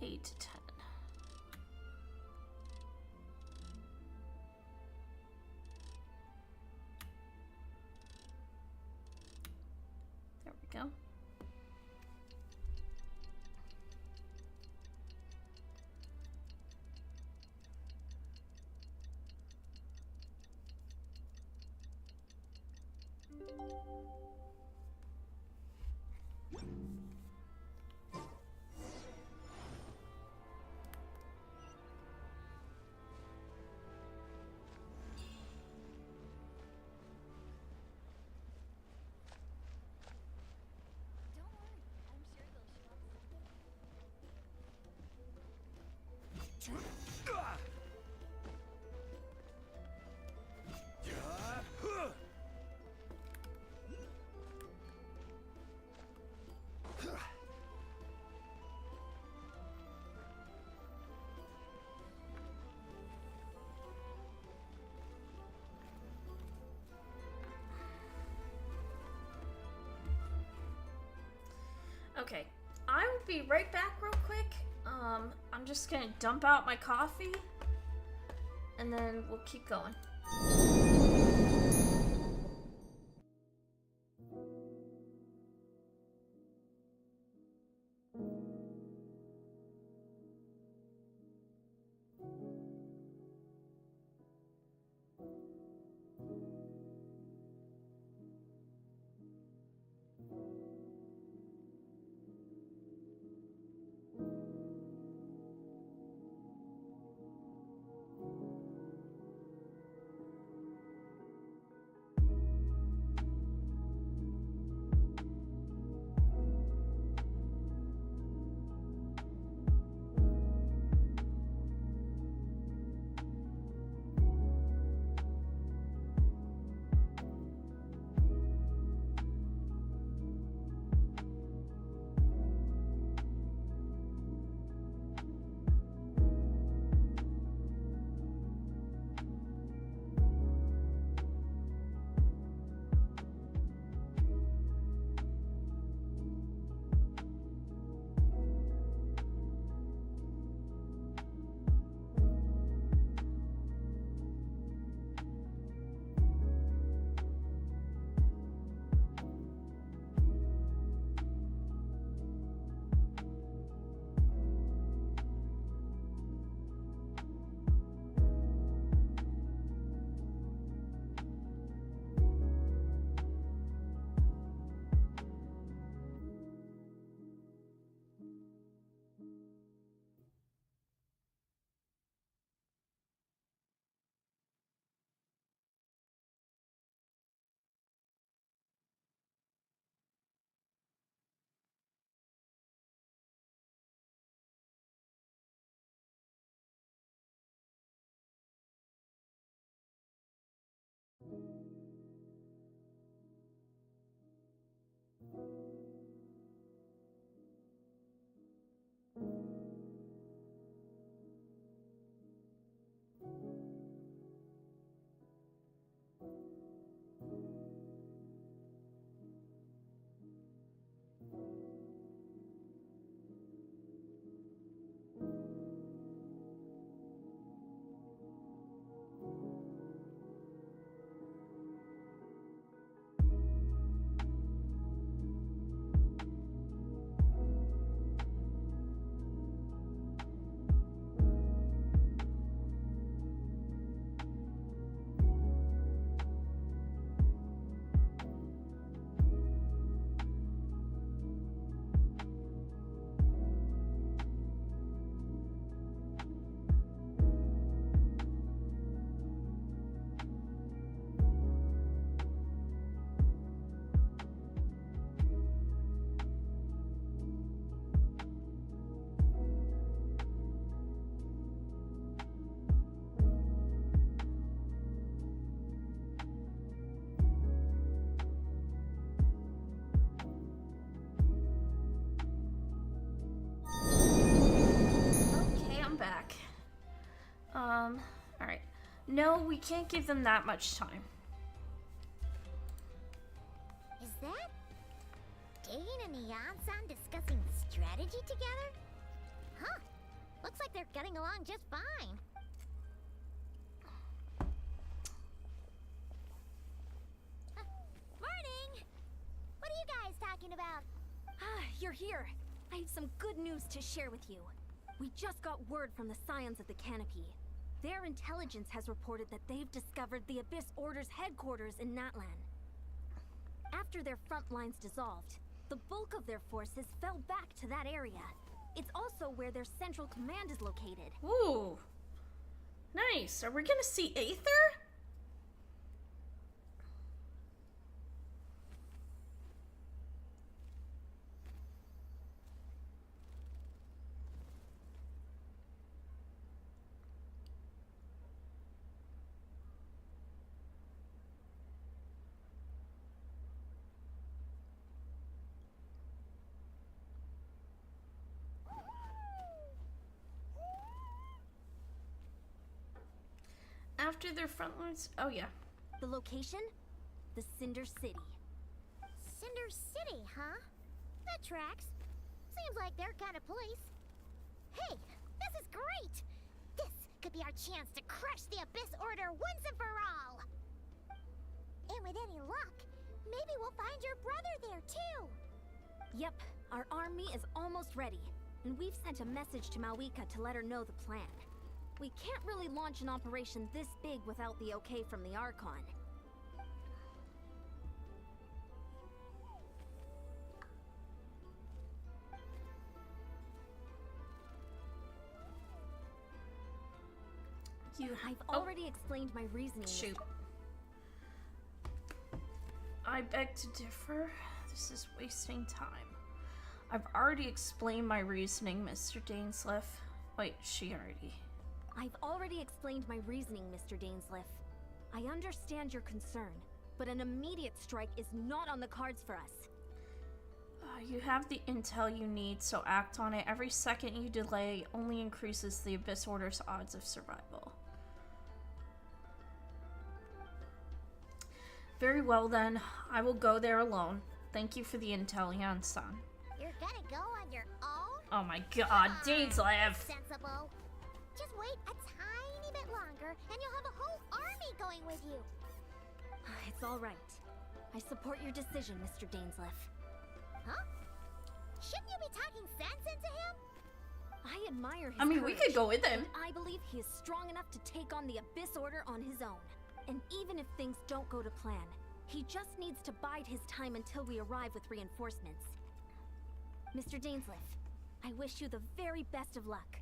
Eight to 10. There we go. Okay, I will be right back real quick. I'm just gonna dump out my coffee and then we'll keep going. Alright. No, we can't give them that much time. Is that Dane and Neon-san discussing strategy together? Huh. Looks like they're getting along just fine. Morning! What are you guys talking about? Ah, you're here. I have some good news to share with you. We just got word from the Scions of the Canopy. Their intelligence has reported that they've discovered the Abyss Order's headquarters in Natlan. After their front lines dissolved, the bulk of their forces fell back to that area. It's also where their central command is located. Ooh. Nice. Are we gonna see Aether? After their front lines? Oh, yeah. The location? The Cinder City. Cinder City, huh? That tracks. Seems like their kind of place. Hey, this is great! This could be our chance to crush the Abyss Order once and for all. And with any luck, maybe we'll find your brother there too. Yep, our army is almost ready, and we've sent a message to Mawika to let her know the plan. We can't really launch an operation this big without the okay from the Archon. I've already explained my reasoning. Shoot. I beg to differ. This is wasting time. I've already explained my reasoning, Mr. Dainsleif. Wait, she already. I've already explained my reasoning, Mr. Dainsleif. I understand your concern, but an immediate strike is not on the cards for us. You have the intel you need, so act on it. Every second you delay only increases the Abyss Order's odds of survival. Very well then, I will go there alone. Thank you for the intel, Yan-san. You're gonna go on your own? Oh my god, Dainsleif! Sensible. Just wait a tiny bit longer, and you'll have a whole army going with you. It's all right. I support your decision, Mr. Dainsleif. Huh? Shouldn't you be talking sense into him? I admire his I mean, we courage, could go with him. and I believe he is strong enough to take on the Abyss Order on his own. And even if things don't go to plan, he just needs to bide his time until we arrive with reinforcements. Mr. Dainsleif, I wish you the very best of luck.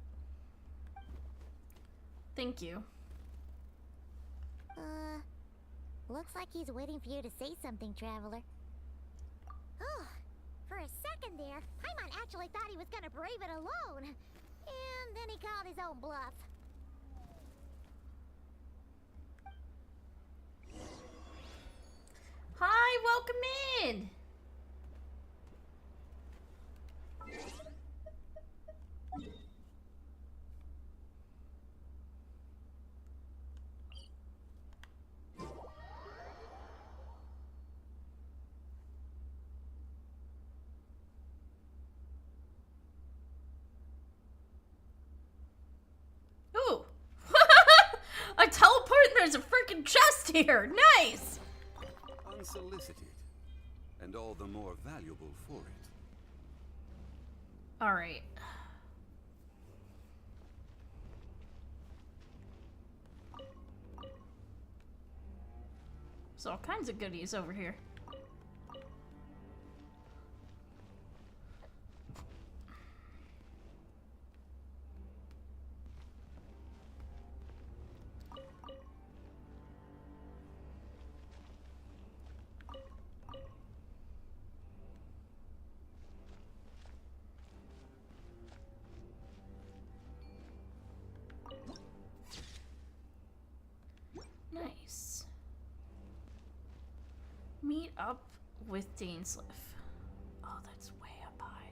Thank you. Looks like he's waiting for you to say something, Traveler. Oh, for a second there, Paimon actually thought he was gonna brave it alone. And then he called his own bluff. Hi, welcome in! Ooh! I teleport and there's a freaking chest here! Nice! Unsolicited, and all the more valuable for it. Alright. There's all kinds of goodies over here. Nice. Meet up with Dainsleif. Oh, that's way up high.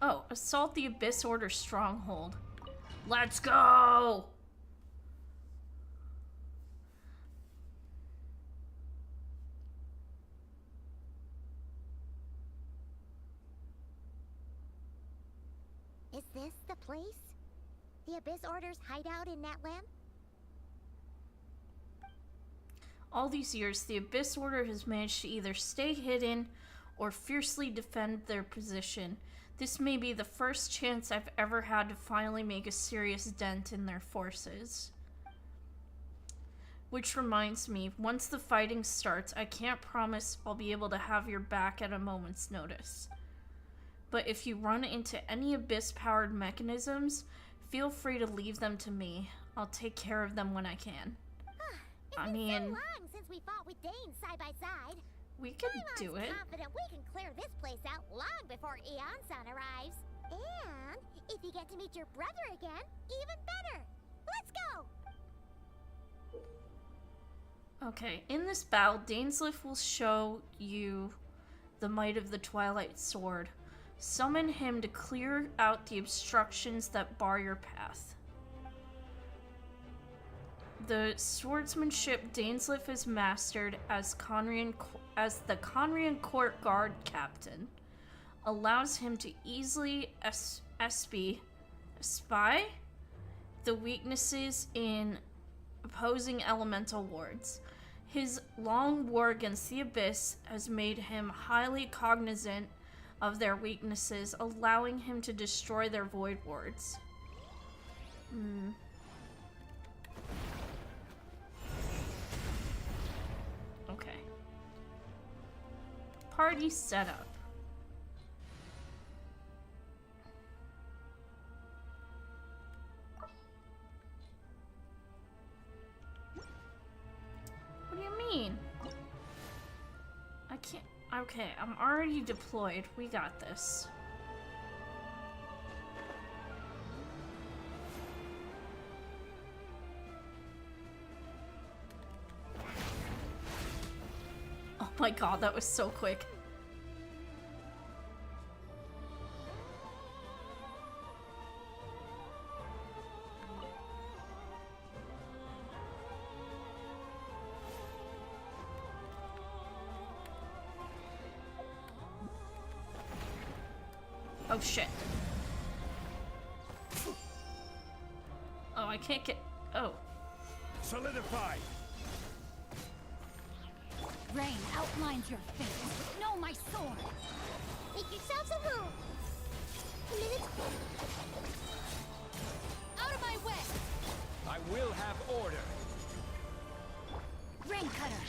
Oh, assault the Abyss Order stronghold. Let's go! Is this the place? The Abyss Order's hideout in Natlan? All these years, the Abyss Order has managed to either stay hidden or fiercely defend their position. This may be the first chance I've ever had to finally make a serious dent in their forces. Which reminds me, once the fighting starts, I can't promise I'll be able to have your back at a moment's notice. But if you run into any Abyss-powered mechanisms, feel free to leave them to me. I'll take care of them when I can. It's been so long since we fought with Dane side by side. We can do it. Confident we can clear this place out long before Eon-san arrives. And if you get to meet your brother again, even better. Let's go! Okay, in this battle, Dainsleif will show you the might of the Twilight Sword. Summon him to clear out the obstructions that bar your path. The swordsmanship Dainsleif has mastered as the Conrian Court Guard Captain. allows him to easily spy the weaknesses in opposing elemental wards. His long war against the Abyss has made him highly cognizant of their weaknesses, allowing him to destroy their void wards. Okay. Party setup. What do you mean? I can't. Okay, I'm already deployed. We got this. Oh my god, that was so quick. Oh shit. Oh, I can't get. Oh. Solidify! Rain outlines your face. Know my sword. Make yourselves a room. A minute. Out of my way. I will have order. Rain cutter.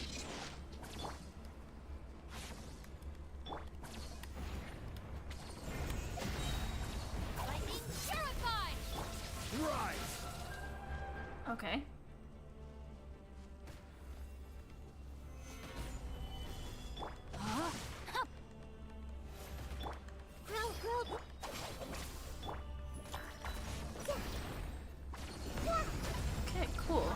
Lightning purified. Rise! Okay. Okay, cool.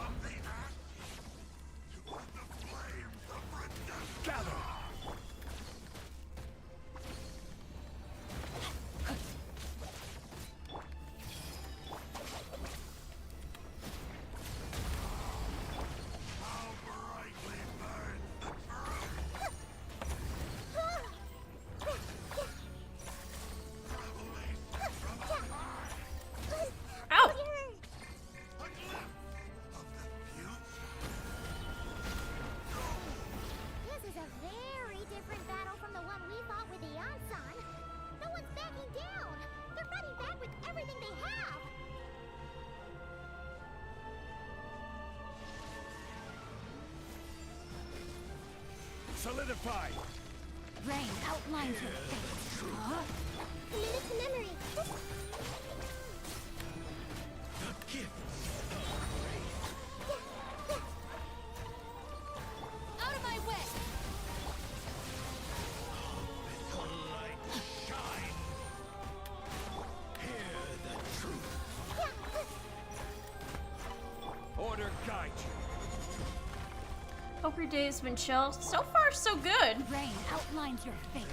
Gather! Ow! This is a very different battle from the one we fought with the Yansan. No one's backing down. They're fighting back with everything they have. Solidify! Rain outlines your face. Huh? A minute to memory. Out of my way. Order guide you. Hope your day has been chill. So far, so good. Rain outlines your face.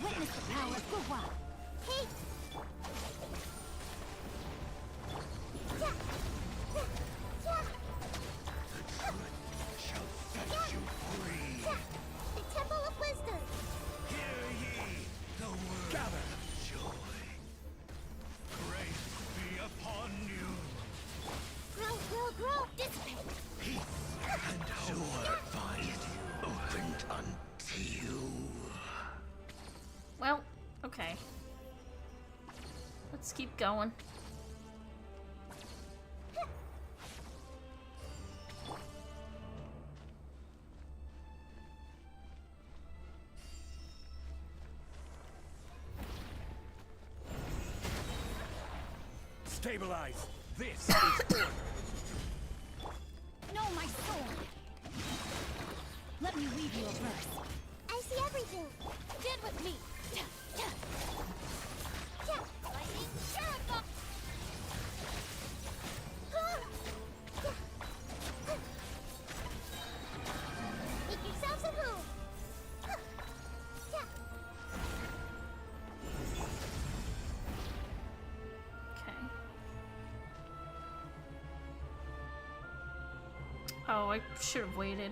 Witness the power of Guwa. Hey. The Temple of Wisdom. Gather! Grace be upon you. Grow, grow, grow. Dissipate. And door find opened unto you. Well, okay. Let's keep going. Stabilize. This is order. Know my sword. Let me weave you a verse. I see everything. Stand with me. Lightning purified. Make yourselves at home. Okay. Oh, I should have waited.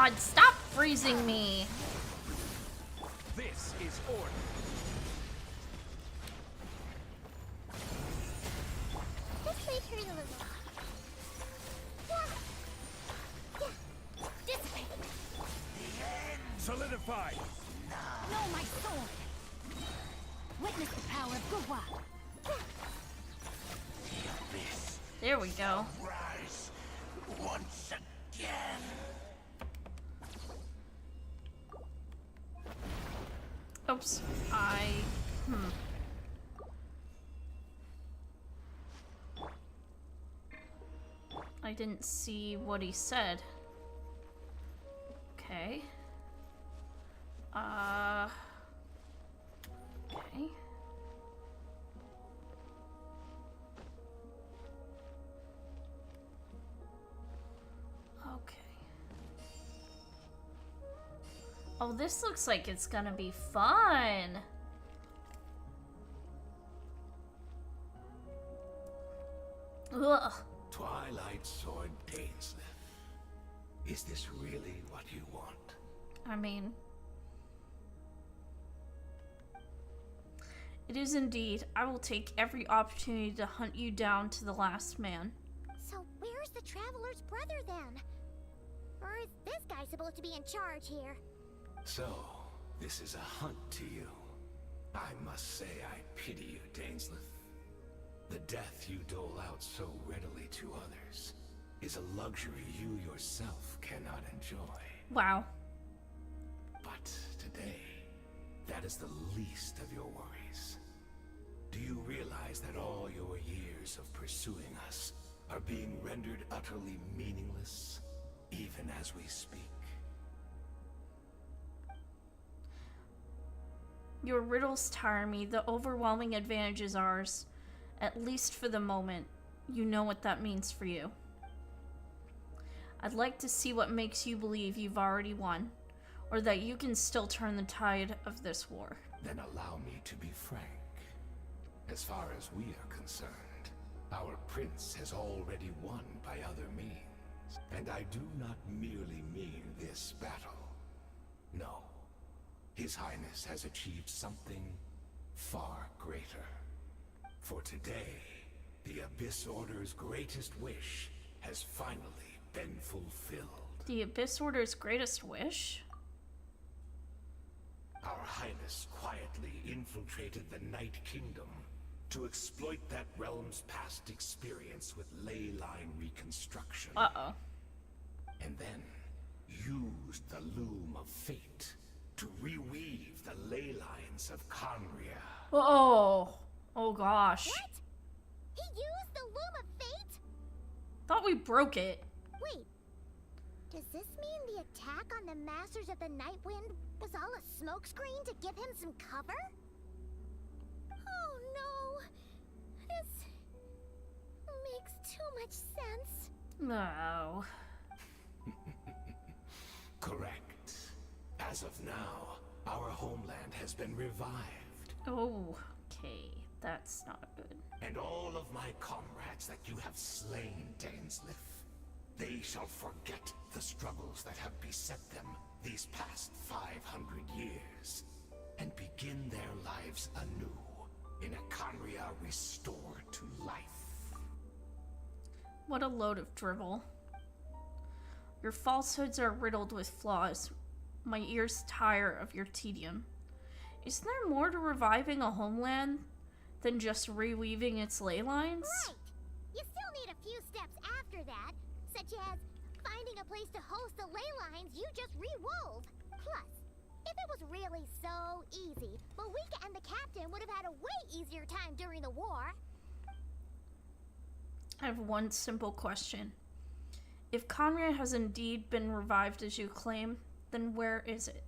God, stop freezing me. This is order. Just leave her alone. Dissipate. Solidify. No, my sword! Witness the power of Gurwa. There we go. Rise once again. Oops. I didn't see what he said. Okay. Okay. Okay. Oh, this looks like it's gonna be fun. Ugh. Twilight Sword Gainsliff. Is this really what you want? I mean, it is indeed. I will take every opportunity to hunt you down to the last man. So where's the Traveler's brother then? Or is this guy supposed to be in charge here? So, this is a hunt to you. I must say I pity you, Dainsleif. The death you dole out so readily to others is a luxury you yourself cannot enjoy. Wow. But today, that is the least of your worries. Do you realize that all your years of pursuing us are being rendered utterly meaningless, even as we speak? Your riddles tire me. The overwhelming advantage is ours. At least for the moment. You know what that means for you. I'd like to see what makes you believe you've already won, or that you can still turn the tide of this war. Then allow me to be frank. As far as we are concerned, our prince has already won by other means. And I do not merely mean this battle. No. His Highness has achieved something far greater. For today, the Abyss Order's greatest wish has finally been fulfilled. The Abyss Order's greatest wish? Our Highness quietly infiltrated the Night Kingdom to exploit that realm's past experience with ley line reconstruction. Uh-oh. And then used the Loom of Fate to reweave the ley lines of Conria. Oh. Oh gosh. What? He used the Loom of Fate? Thought we broke it. Wait. Does this mean the attack on the Masters of the Night Wind was all a smokescreen to give him some cover? Oh no. This makes too much sense. No. Correct. As of now, our homeland has been revived. Oh, okay. That's not good. And all of my comrades that you have slain, Dainsleif, they shall forget the struggles that have beset them these past 500 years, and begin their lives anew in a Conria restored to life. What a load of drivel. Your falsehoods are riddled with flaws. My ears tire of your tedium. Isn't there more to reviving a homeland than just reweaving its ley lines? Right! You still need a few steps after that, such as finding a place to host the ley lines you just rewove. Plus, if it was really so easy, Malika and the captain would have had a way easier time during the war. I have one simple question. If Conria has indeed been revived as you claim, then where is it?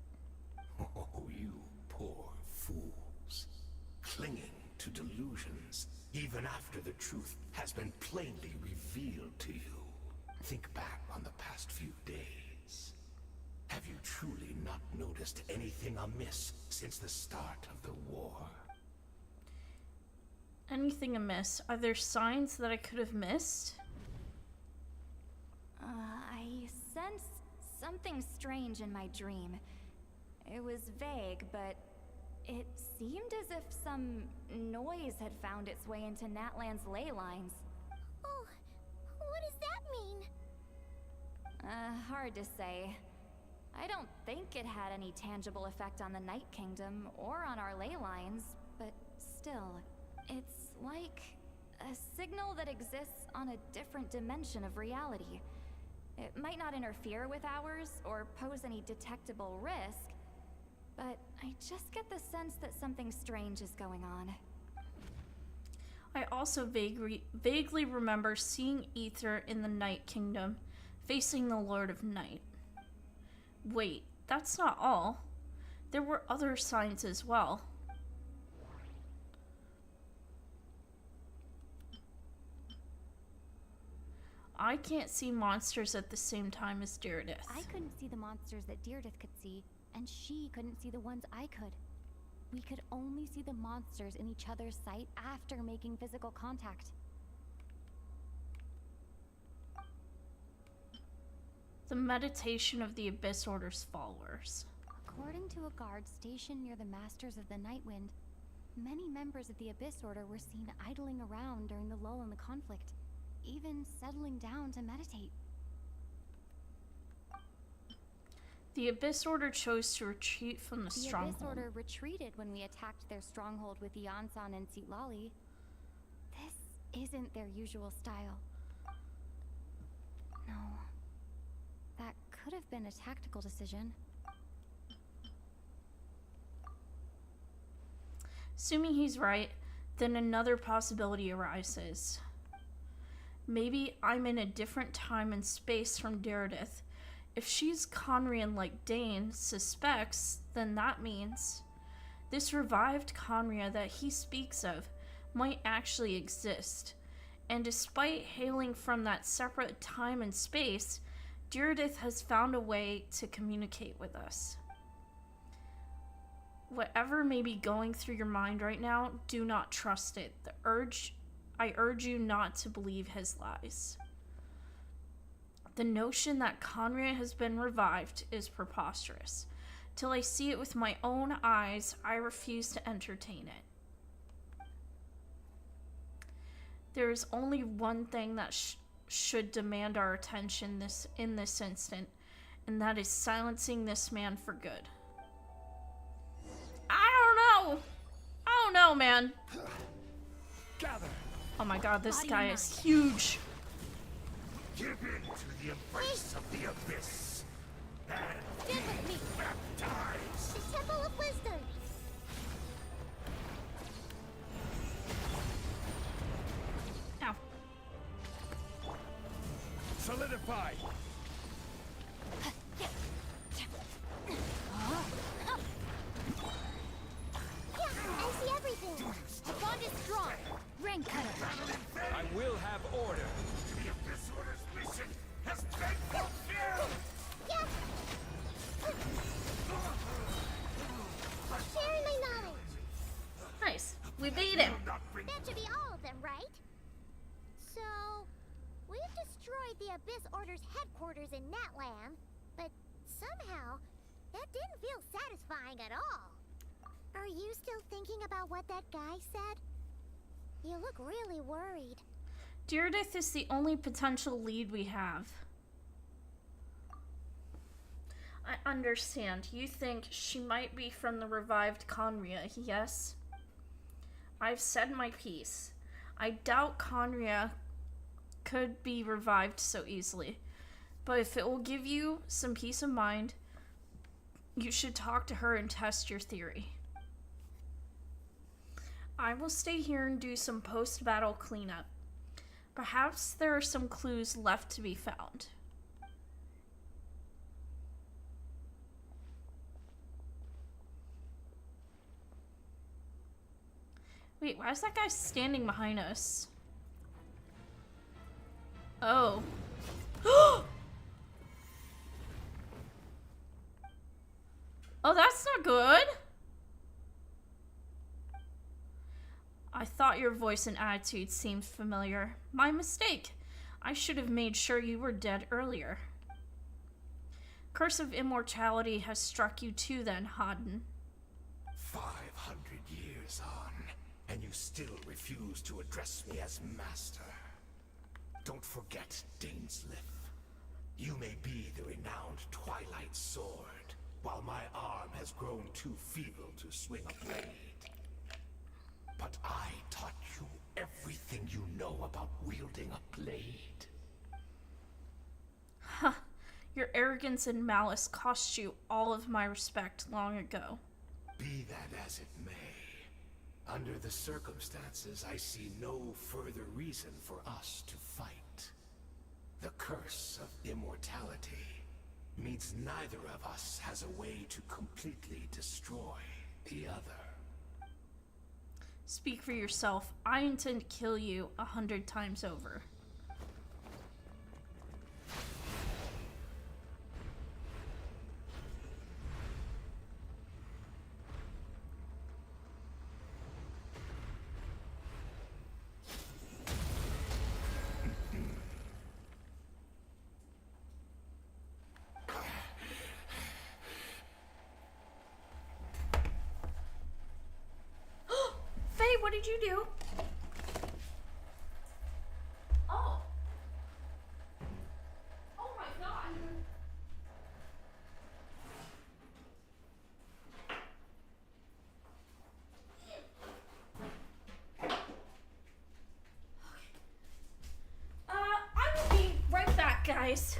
Oh, you poor fools. Clinging to delusions, even after the truth has been plainly revealed to you. Think back on the past few days. Have you truly not noticed anything amiss since the start of the war? Anything amiss? Are there signs that I could have missed? I sense something strange in my dream. It was vague, but it seemed as if some noise had found its way into Natlan's ley lines. Oh, what does that mean? Hard to say. I don't think it had any tangible effect on the Night Kingdom or on our ley lines, but still, it's like a signal that exists on a different dimension of reality. It might not interfere with ours or pose any detectable risk, but I just get the sense that something strange is going on. I also vaguely remember seeing Ether in the Night Kingdom, facing the Lord of Night. Wait, that's not all. There were other signs as well. I can't see monsters at the same time as Deirdith. I couldn't see the monsters that Deirdith could see, and she couldn't see the ones I could. We could only see the monsters in each other's sight after making physical contact. The meditation of the Abyss Order's followers. According to a guard stationed near the Masters of the Nightwind, many members of the Abyss Order were seen idling around during the lull in the conflict, even settling down to meditate. The Abyss Order chose to retreat from the stronghold. The Abyss Order retreated when we attacked their stronghold with Yansan and Sitlali. This isn't their usual style. No. That could have been a tactical decision. Assuming he's right, then another possibility arises. Maybe I'm in a different time and space from Deirdith. If she's Conrian like Dane suspects, then that means this revived Conria that he speaks of might actually exist. And despite hailing from that separate time and space, Deirdith has found a way to communicate with us. Whatever may be going through your mind right now, do not trust it. I urge you not to believe his lies. The notion that Conria has been revived is preposterous. Till I see it with my own eyes, I refuse to entertain it. There is only one thing that should demand our attention in this instant, and that is silencing this man for good. I don't know, man. Gather. Oh my god, this guy is huge. Give in to the embrace of the abyss. And Stand with me. baptize. The Temple of Wisdom. Ow. Solidify. Yeah, I see everything. The bond is strong. Rank cutter. I will have order. The Abyss Order's mission has been fulfilled. Yeah. Sharing my knowledge. Nice. We beat him. That should be all of them, right? So, we've destroyed the Abyss Order's headquarters in Natlan, but somehow, that didn't feel satisfying at all. Are you still thinking about what that guy said? You look really worried. Deirdith is the only potential lead we have. I understand. You think she might be from the revived Conria, yes? I've said my piece. I doubt Conria could be revived so easily. But if it will give you some peace of mind, you should talk to her and test your theory. I will stay here and do some post-battle cleanup. Perhaps there are some clues left to be found. Wait, why is that guy standing behind us? Oh. Oh, that's not good. I thought your voice and attitude seemed familiar. My mistake. I should have made sure you were dead earlier. Curse of immortality has struck you too then, Haden. 500 years on, and you still refuse to address me as master. Don't forget, Dainsleif. You may be the renowned Twilight Sword, while my arm has grown too feeble to swing a blade. But I taught you everything you know about wielding a blade. Huh. Your arrogance and malice cost you all of my respect long ago. Be that as it may, under the circumstances, I see no further reason for us to fight. The curse of immortality means neither of us has a way to completely destroy the other. Speak for yourself. I intend to kill you 100 times over. Faye, what did you do? Oh. Oh my god. I will be right back, guys.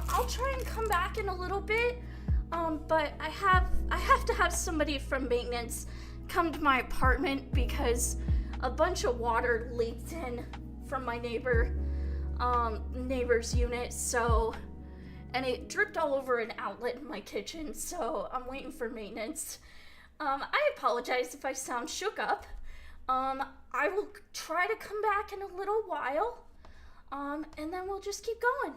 I'll try and come back in a little bit. But I have to have somebody from maintenance come to my apartment because a bunch of water leaked in from my neighbor's unit, so, and it dripped all over an outlet in my kitchen, so I'm waiting for maintenance. I apologize if I sound shook up. I will try to come back in a little while, and then we'll just keep going.